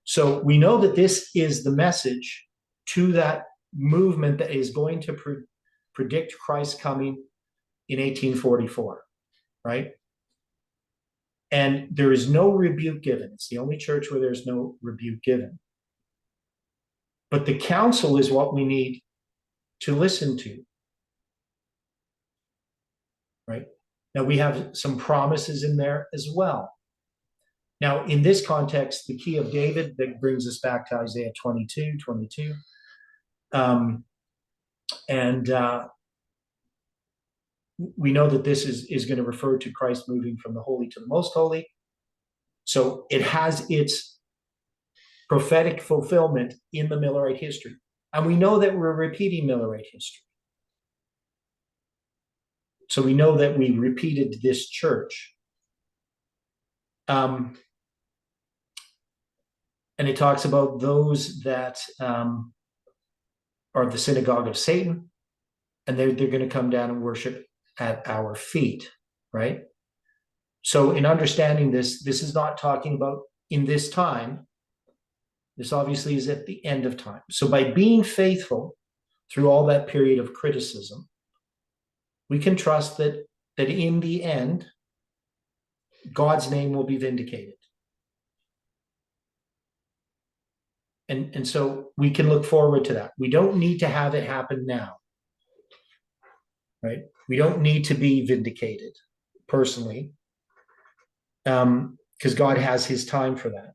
So we know that this is the message to that movement that is going to predict Christ coming in 1844, right? And there is no rebuke given. It's the only church where there's no rebuke given. But the counsel is what we need to listen to, right? Now, we have some promises in there as well. Now, in this context, the key of David, that brings us back to Isaiah 22. We know that this is going to refer to Christ moving from the holy to the most holy. So it has its prophetic fulfillment in the Millerite history. And we know that we're repeating Millerite history. So we know that we repeated this church. And it talks about those that are the synagogue of Satan, and they're going to come down and worship at our feet, right? So in understanding this, this is not talking about in this time. This obviously is at the end of time. So by being faithful through all that period of criticism, we can trust that in the end, God's name will be vindicated. And so we can look forward to that. We don't need to have it happen now, right? We don't need to be vindicated personally, because God has his time for that.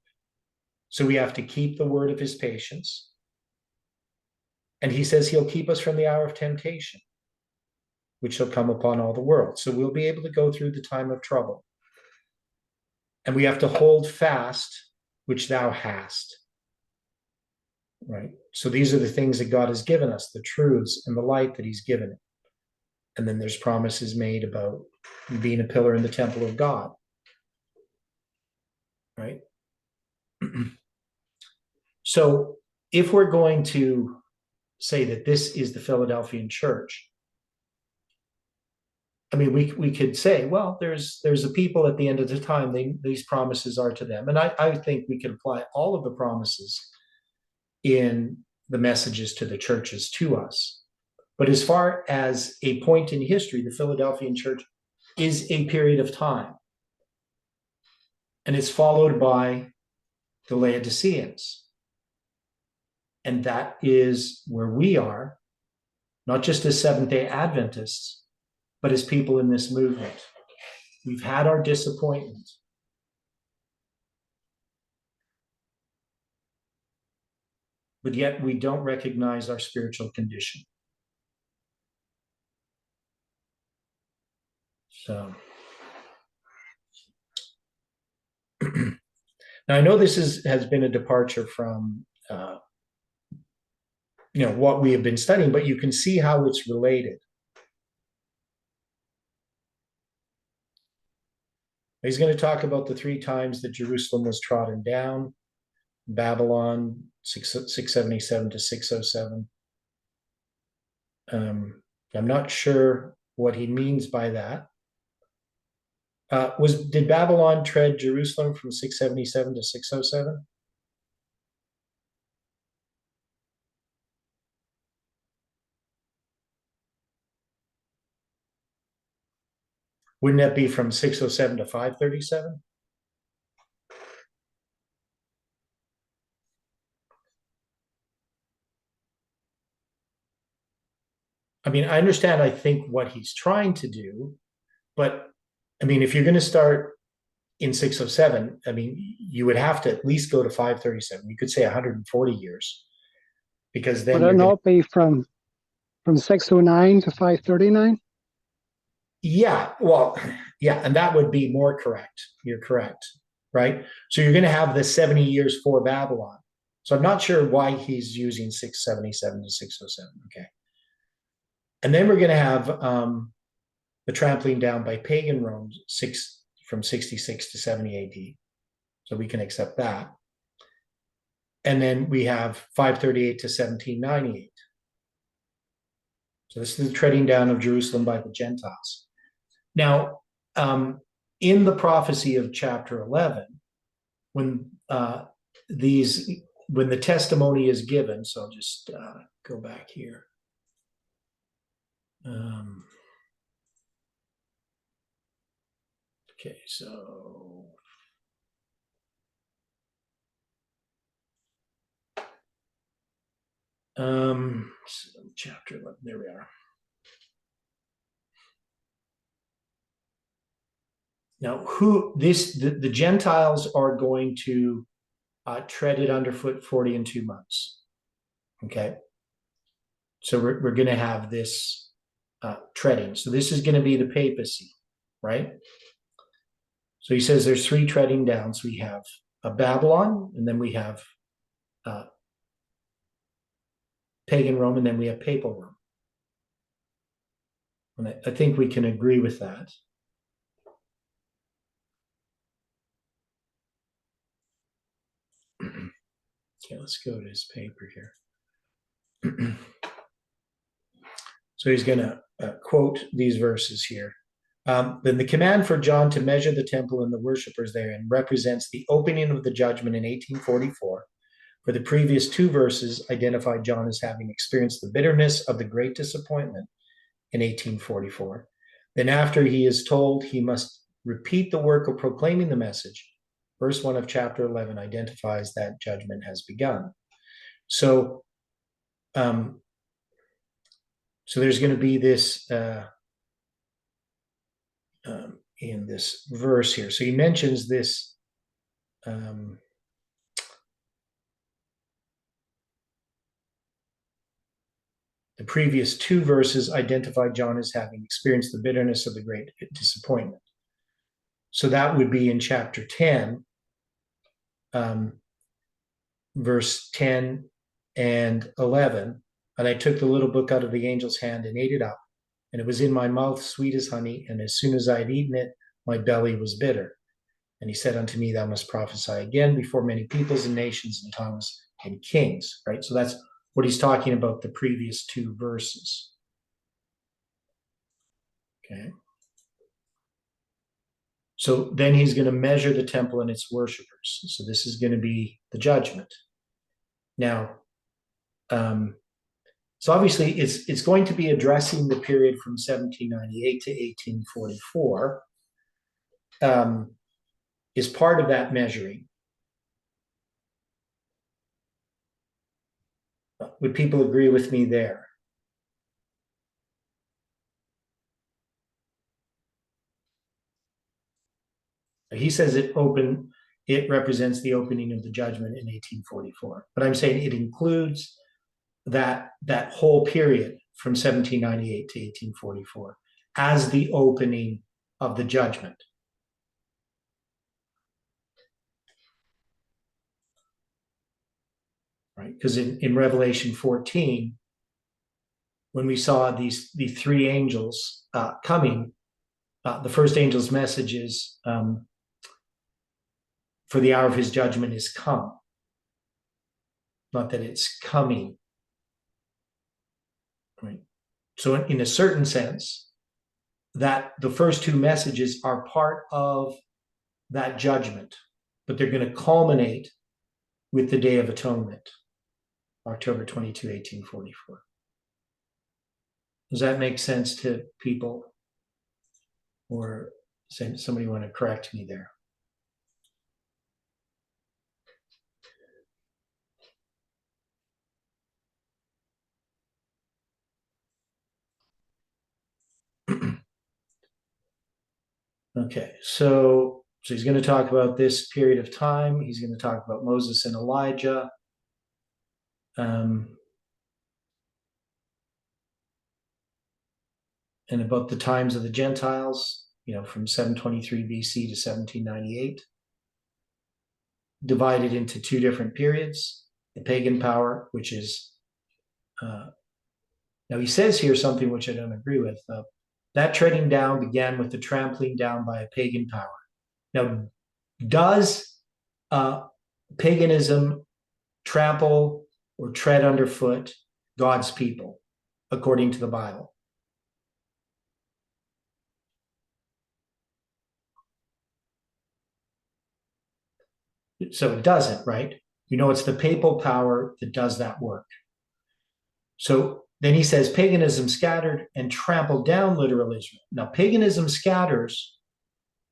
So we have to keep the word of his patience. And he says he'll keep us from the hour of temptation, which shall come upon all the world. So we'll be able to go through the time of trouble. And we have to hold fast, which thou hast. Right? So these are the things that God has given us, the truths and the light that he's given it. And then there's promises made about being a pillar in the temple of God. Right? So if we're going to say that this is the Philadelphian church, I mean, we could say, well, there's a people at the end of the time, these promises are to them. And I think we can apply all of the promises in the messages to the churches to us. But as far as a point in history, the Philadelphian church is a period of time. And it's followed by the Laodiceans. And that is where we are, not just as Seventh-day Adventists, but as people in this movement. We've had our disappointment. But yet we don't recognize our spiritual condition. So now I know this has been a departure from what we have been studying, but you can see how it's related. He's going to talk about the 3 times that Jerusalem was trodden down: Babylon, 677 to 607. I'm not sure what he means by that. Did Babylon tread Jerusalem from 677 to 607? Wouldn't that be from 607 to 537? I mean, I understand, I think, what he's trying to do, but I mean, if you're going to start in 607, I mean, you would have to at least go to 537. You could say 140 years, because then would it not be from 609 to 539? Yeah, well, yeah, and that would be more correct. You're correct. right? So you're going to have the 70 years for Babylon. So I'm not sure why he's using 677 to 607. Okay. And then we're going to have the trampling down by pagan Rome from 66 to 70 AD. So we can accept that. And then we have 538 to 1798. So this is the treading down of Jerusalem by the Gentiles. Now, in the prophecy of chapter 11, when the testimony is given, so I'll just go back here. Okay, so chapter 11, there we are. Now, the Gentiles are going to tread it underfoot 40 and 2 months. Okay, so we're going to have this treading. So this is going to be the papacy, right? So he says there's 3 treading downs. We have Babylon, and then we have pagan Rome, and then we have papal Rome. And I think we can agree with that. Okay, let's go to his paper here. So he's going to quote these verses here. Then the command for John to measure the temple and the worshipers therein represents the opening of the judgment in 1844. For the previous 2 verses identified John as having experienced the bitterness of the great disappointment in 1844. Then after he is told he must repeat the work of proclaiming the message, verse 1 of chapter 11 identifies that judgment has begun. So there's going to be this in this verse here. So he mentions this the previous 2 verses identify John as having experienced the bitterness of the great disappointment. So that would be in chapter 10, verse 10 and 11. And I took the little book out of the angel's hand and ate it up, and it was in my mouth sweet as honey, and as soon as I had eaten it, my belly was bitter. And he said unto me, thou must prophesy again before many peoples and nations and tongues and kings, right? So that's what he's talking about, the previous 2 verses. Okay. So then he's going to measure the temple and its worshipers. So this is going to be the judgment. Now, so obviously it's going to be addressing the period from 1798 to 1844 is part of that measuring. Would people agree with me there? He says it represents the opening of the judgment in 1844. But I'm saying it includes that whole period from 1798 to 1844 as the opening of the judgment. Right? Because in Revelation 14, when we saw the 3 angels coming, the first angel's message is, for the hour of his judgment is come. Not that it's coming. Right? So in a certain sense, that the first 2 messages are part of that judgment, but they're going to culminate with the Day of Atonement, October 22, 1844. Does that make sense to people? Or somebody want to correct me there? Okay, so he's going to talk about this period of time. He's going to talk about Moses and Elijah. And about the times of the Gentiles, from 723 BC to 1798. divided into two different periods. The pagan power, which is, now he says here something which I don't agree with. That treading down began with the trampling down by a pagan power. Now, does paganism trample or tread underfoot God's people, according to the Bible? So it doesn't, right? You know, it's the papal power that does that work. So then he says paganism scattered and trampled down literal Israel. Now, paganism scatters,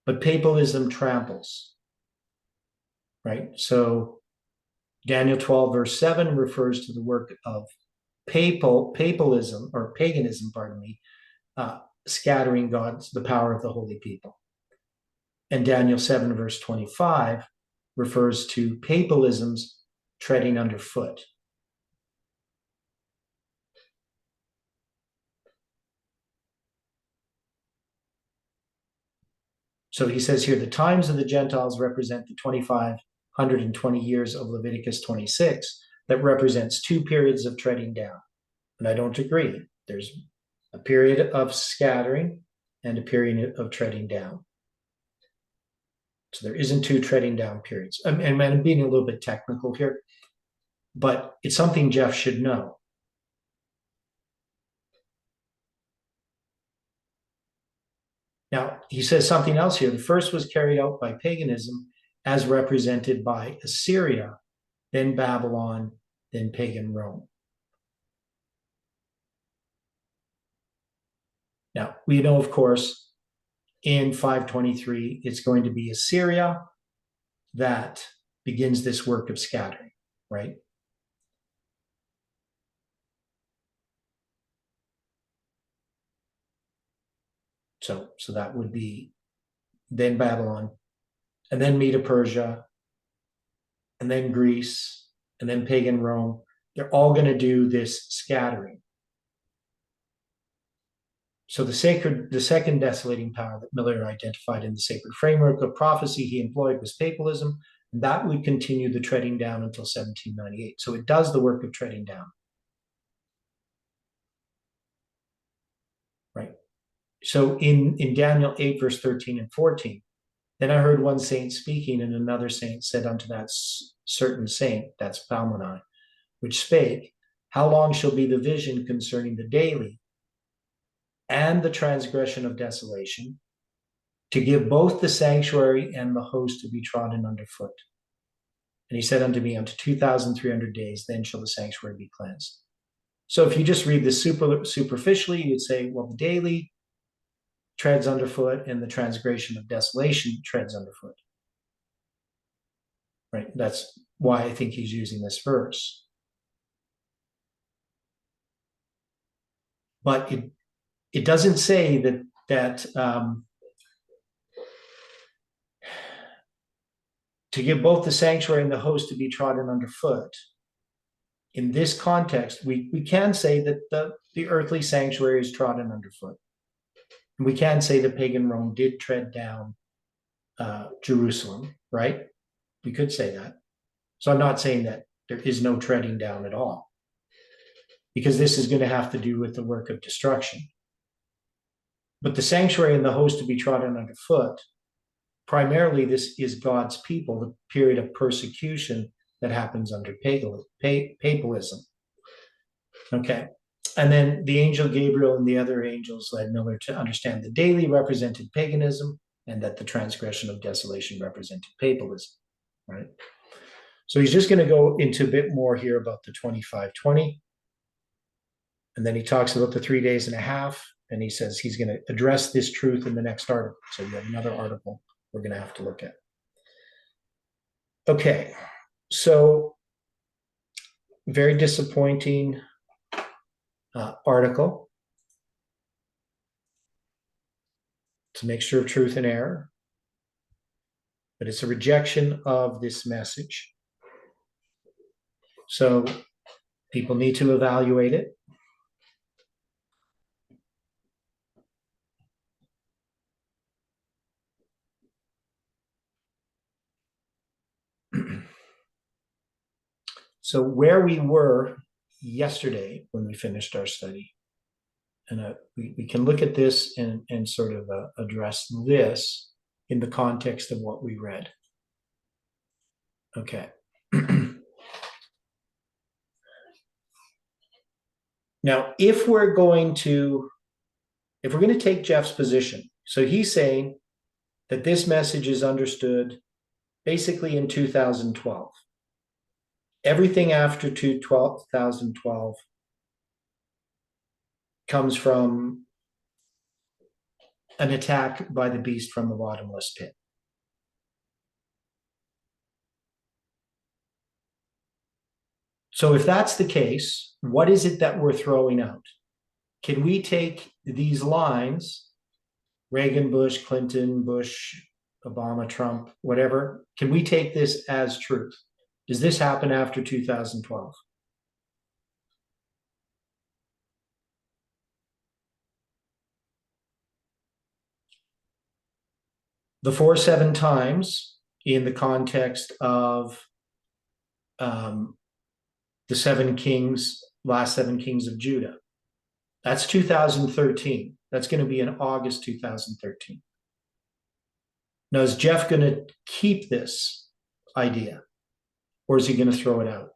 but papalism tramples, right? So Daniel 12, verse 7 refers to the work of papalism or paganism, pardon me, scattering the power of the holy people. And Daniel 7, verse 25 refers to papalism's treading underfoot. So he says here, the times of the Gentiles represent the 2,520 years of Leviticus 26 that represents two periods of treading down. And I don't agree. There's a period of scattering and a period of treading down. So there isn't two treading down periods. And I'm being a little bit technical here, but it's something Jeff should know. Now, he says something else here. The first was carried out by paganism as represented by Assyria, then Babylon, then pagan Rome. Now, we know, of course, in 523, it's going to be Assyria that begins this work of scattering, right? So that would be then Babylon, and then Medo-Persia, and then Greece, and then pagan Rome. They're all going to do this scattering. So the second desolating power that Miller identified in the sacred framework of prophecy he employed was papalism, and that would continue the treading down until 1798. So it does the work of treading down. Right. So in Daniel 8, verse 13 and 14, then I heard one saint speaking, and another saint said unto that certain saint, that's Palmoni, which spake, how long shall be the vision concerning the daily and the transgression of desolation, to give both the sanctuary and the host to be trodden underfoot? And he said unto me, unto 2,300 days, then shall the sanctuary be cleansed. So if you just read this superficially, you'd say, well, the daily treads underfoot and the transgression of desolation treads underfoot. Right? That's why I think he's using this verse. But it doesn't say that to give both the sanctuary and the host to be trodden underfoot. In this context, we can say that the earthly sanctuary is trodden underfoot. And we can say that pagan Rome did tread down Jerusalem, right? We could say that. So I'm not saying that there is no treading down at all, because this is going to have to do with the work of destruction. But the sanctuary and the host to be trodden underfoot, primarily this is God's people, the period of persecution that happens under papalism. Okay. And then the angel Gabriel and the other angels led Miller to understand the daily represented paganism and that the transgression of desolation represented papalism, right? So he's just going to go into a bit more here about the 2520. And then he talks about the 3 days and a half, and he says he's going to address this truth in the next article. So we have another article we're going to have to look at. Okay, so very disappointing article. It's a mixture of truth and error, but it's a rejection of this message. So people need to evaluate it. So where we were yesterday when we finished our study, and we can look at this and sort of address this in the context of what we read. Okay. Now, if we're going to take Jeff's position, so he's saying that this message is understood basically in 2012. Everything after 2012 comes from an attack by the beast from the bottomless pit. So if that's the case, what is it that we're throwing out? Can we take these lines, Reagan, Bush, Clinton, Bush, Obama, Trump, whatever, can we take this as truth? Does this happen after 2012? The 4-7 times in the context of the last seven kings of Judah. That's 2013. That's going to be in August 2013. Now, is Jeff going to keep this idea, or is he going to throw it out?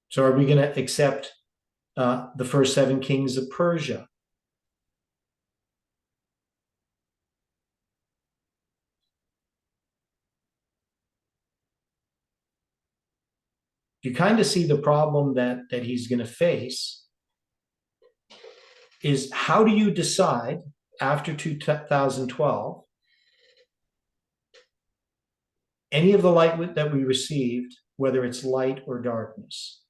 So are we going to accept the first seven kings of Persia? You kind of see the problem that he's going to face is, how do you decide after 2012 any of the light that we received, whether it's light or darkness?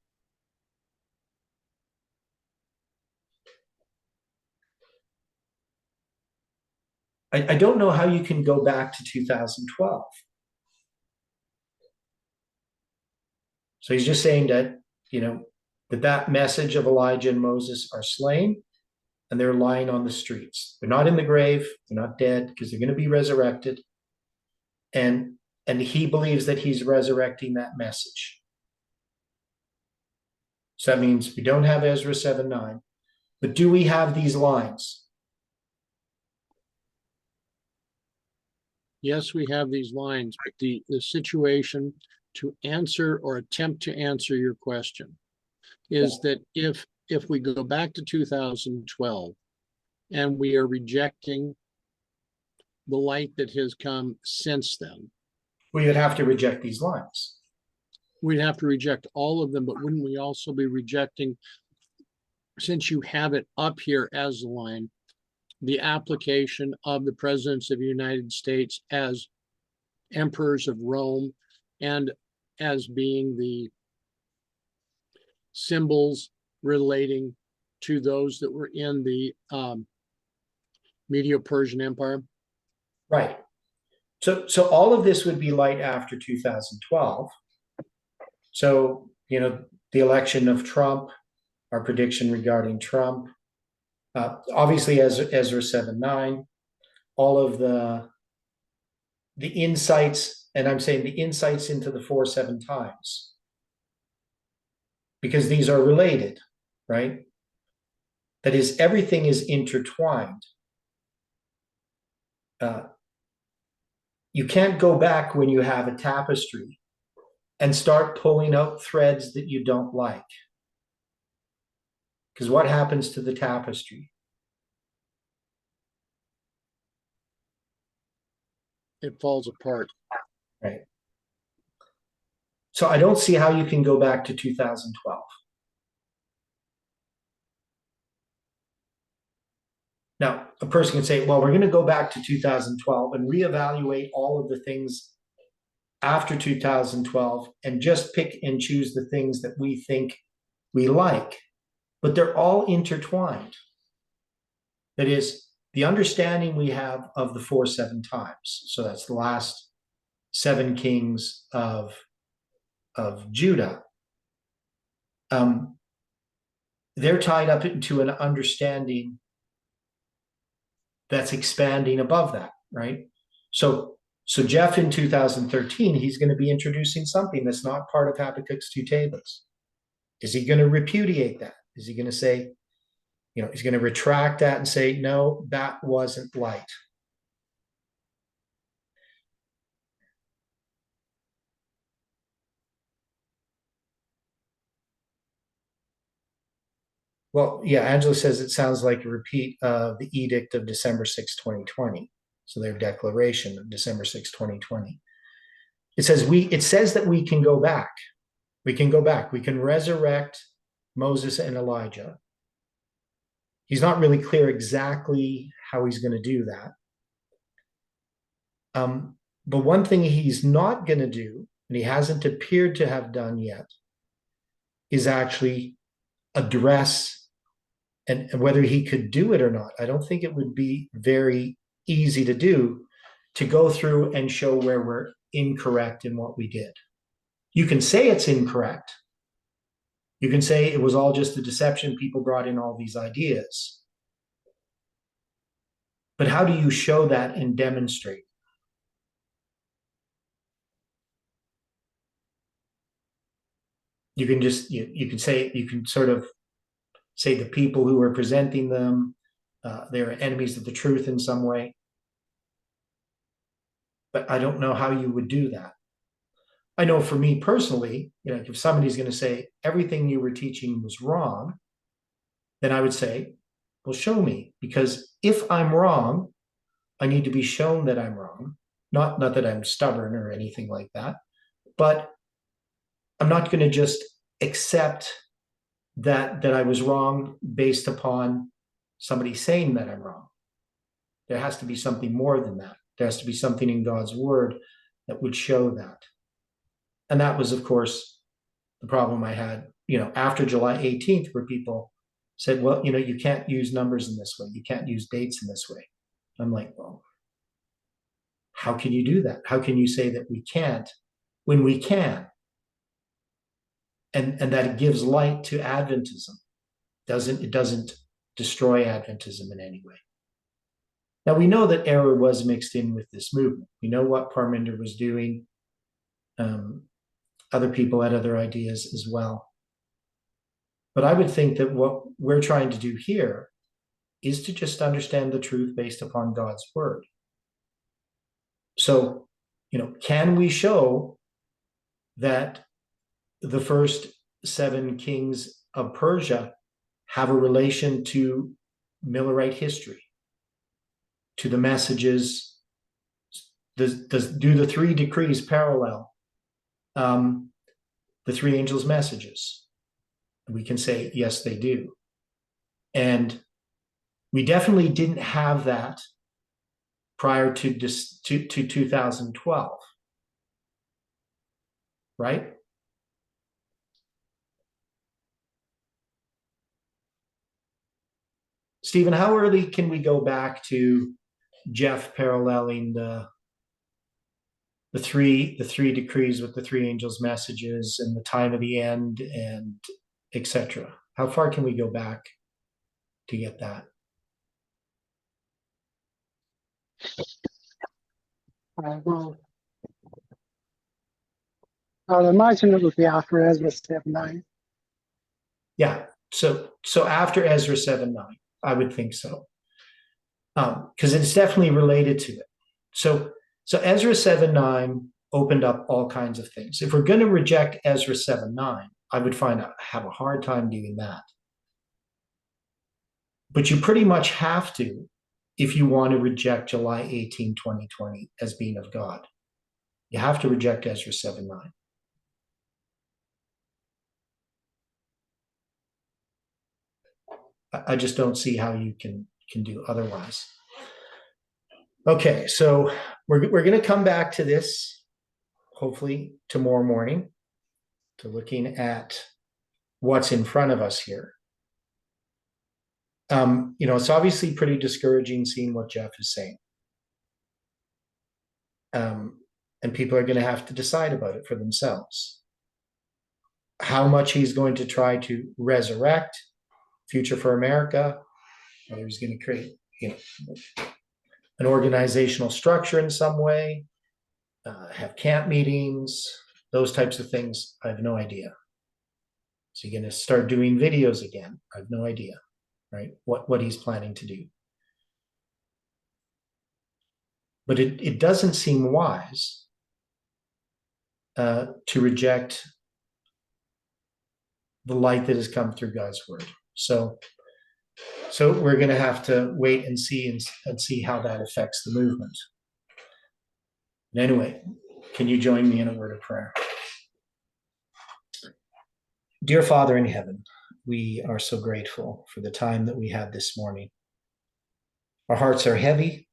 I don't know how you can go back to 2012. So he's just saying that, that message of Elijah and Moses are slain and they're lying on the streets. They're not in the grave. They're not dead, because they're going to be resurrected. And he believes that he's resurrecting that message. So that means we don't have Ezra 7:9, but do we have these lines? Yes, we have these lines, but the situation to answer or attempt to answer your question is that if we go back to 2012 and we are rejecting the light that has come since then, We would have to reject these lines. we'd have to reject all of them, but wouldn't we also be rejecting, since you have it up here as a line, the application of the presidents of the United States as emperors of Rome and as being the symbols relating to those that were in the Medo-Persian Empire? Right. So all of this would be light after 2012. So, the election of Trump, our prediction regarding Trump, obviously Ezra 7:9, all of the insights, and I'm saying the insights into the 4-7 times, because these are related, right? That is, everything is intertwined. You can't go back when you have a tapestry and start pulling out threads that you don't like. Because what happens to the tapestry? It falls apart. Right. So I don't see how you can go back to 2012. Now, a person can say, well, we're going to go back to 2012 and reevaluate all of the things after 2012 and just pick and choose the things that we think we like. But they're all intertwined. That is, the understanding we have of the 4-7 times. So that's the last 7 kings of Judah. They're tied up into an understanding that's expanding above that, right? So Jeff in 2013, he's going to be introducing something that's not part of Habakkuk's 2 tables. Is he going to repudiate that? Is he going to say, he's going to retract that and say, no, that wasn't light? Well, yeah, Angela says it sounds like a repeat of the edict of December 6, 2020. So their declaration of December 6, 2020. It says that we can go back. We can go back. We can resurrect Moses and Elijah. He's not really clear exactly how he's going to do that. But one thing he's not going to do, and he hasn't appeared to have done yet, is actually address, and whether he could do it or not. I don't think it would be very easy to do, to go through and show where we're incorrect in what we did. You can say it's incorrect. You can say it was all just a deception. People brought in all these ideas. But how do you show that and demonstrate? You can just, you can sort of say the people who are presenting them, they're enemies of the truth in some way. But I don't know how you would do that. I know for me personally, if somebody's going to say everything you were teaching was wrong, then I would say, well, show me. Because if I'm wrong, I need to be shown that I'm wrong. Not that I'm stubborn or anything like that, but I'm not going to just accept that I was wrong based upon somebody saying that I'm wrong. There has to be something more than that. There has to be something in God's word that would show that. And that was, of course, the problem I had, after July 18th, where people said, well, you can't use numbers in this way. You can't use dates in this way. I'm like, well, how can you do that? How can you say that we can't when we can? And that it gives light to Adventism. It doesn't destroy Adventism in any way. Now, we know that error was mixed in with this movement. We know what Parminder was doing. Other people had other ideas as well. But I would think that what we're trying to do here is to just understand the truth based upon God's word. So, can we show that the first 7 kings of Persia have a relation to Millerite history, to the messages? Do the 3 decrees parallel the 3 angels' messages? We can say, yes, they do. And we definitely didn't have that prior to 2012, right? Stephen, how early can we go back to Jeff paralleling the 3 decrees with the 3 angels' messages and the time of the end and etc.? How far can we go back to get that? Well, I'd imagine it would be after Ezra 7:9. Yeah. So after Ezra 7:9, I would think so, because it's definitely related to it. So Ezra 7:9 opened up all kinds of things. If we're going to reject Ezra 7:9, I would have a hard time doing that. But you pretty much have to if you want to reject July 18, 2020 as being of God. You have to reject Ezra 7:9. I just don't see how you can do otherwise. Okay, so we're going to come back to this hopefully tomorrow morning, to looking at what's in front of us here. It's obviously pretty discouraging seeing what Jeff is saying. And people are going to have to decide about it for themselves. How much he's going to try to resurrect Future for America, whether he's going to create, an organizational structure in some way, have camp meetings, those types of things. I have no idea. Is he going to start doing videos again? I have no idea, right? What he's planning to do. But it doesn't seem wise to reject the light that has come through God's word. So we're going to have to wait and see how that affects the movement. And anyway, can you join me in a word of prayer? Dear Father in heaven, we are so grateful for the time that we had this morning. Our hearts are heavy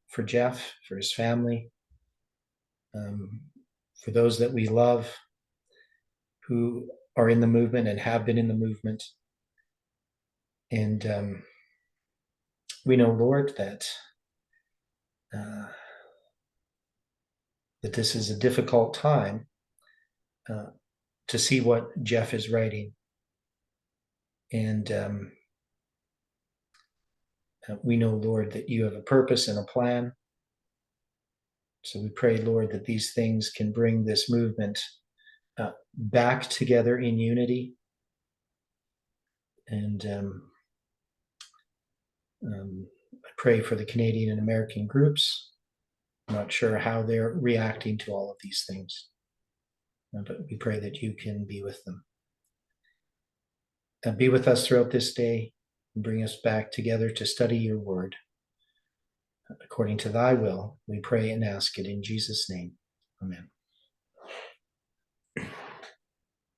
for Jeff, for his family, for those that we love who are in the movement and have been in the movement. And we know, Lord, that this is a difficult time to see what Jeff is writing. And we know, Lord, that you have a purpose and a plan. So we pray, Lord, that these things can bring this movement back together in unity. And I pray for the Canadian and American groups. I'm not sure how they're reacting to all of these things, but we pray that you can be with them. And be with us throughout this day and bring us back together to study your word. According to thy will, we pray and ask it in Jesus' name. Amen.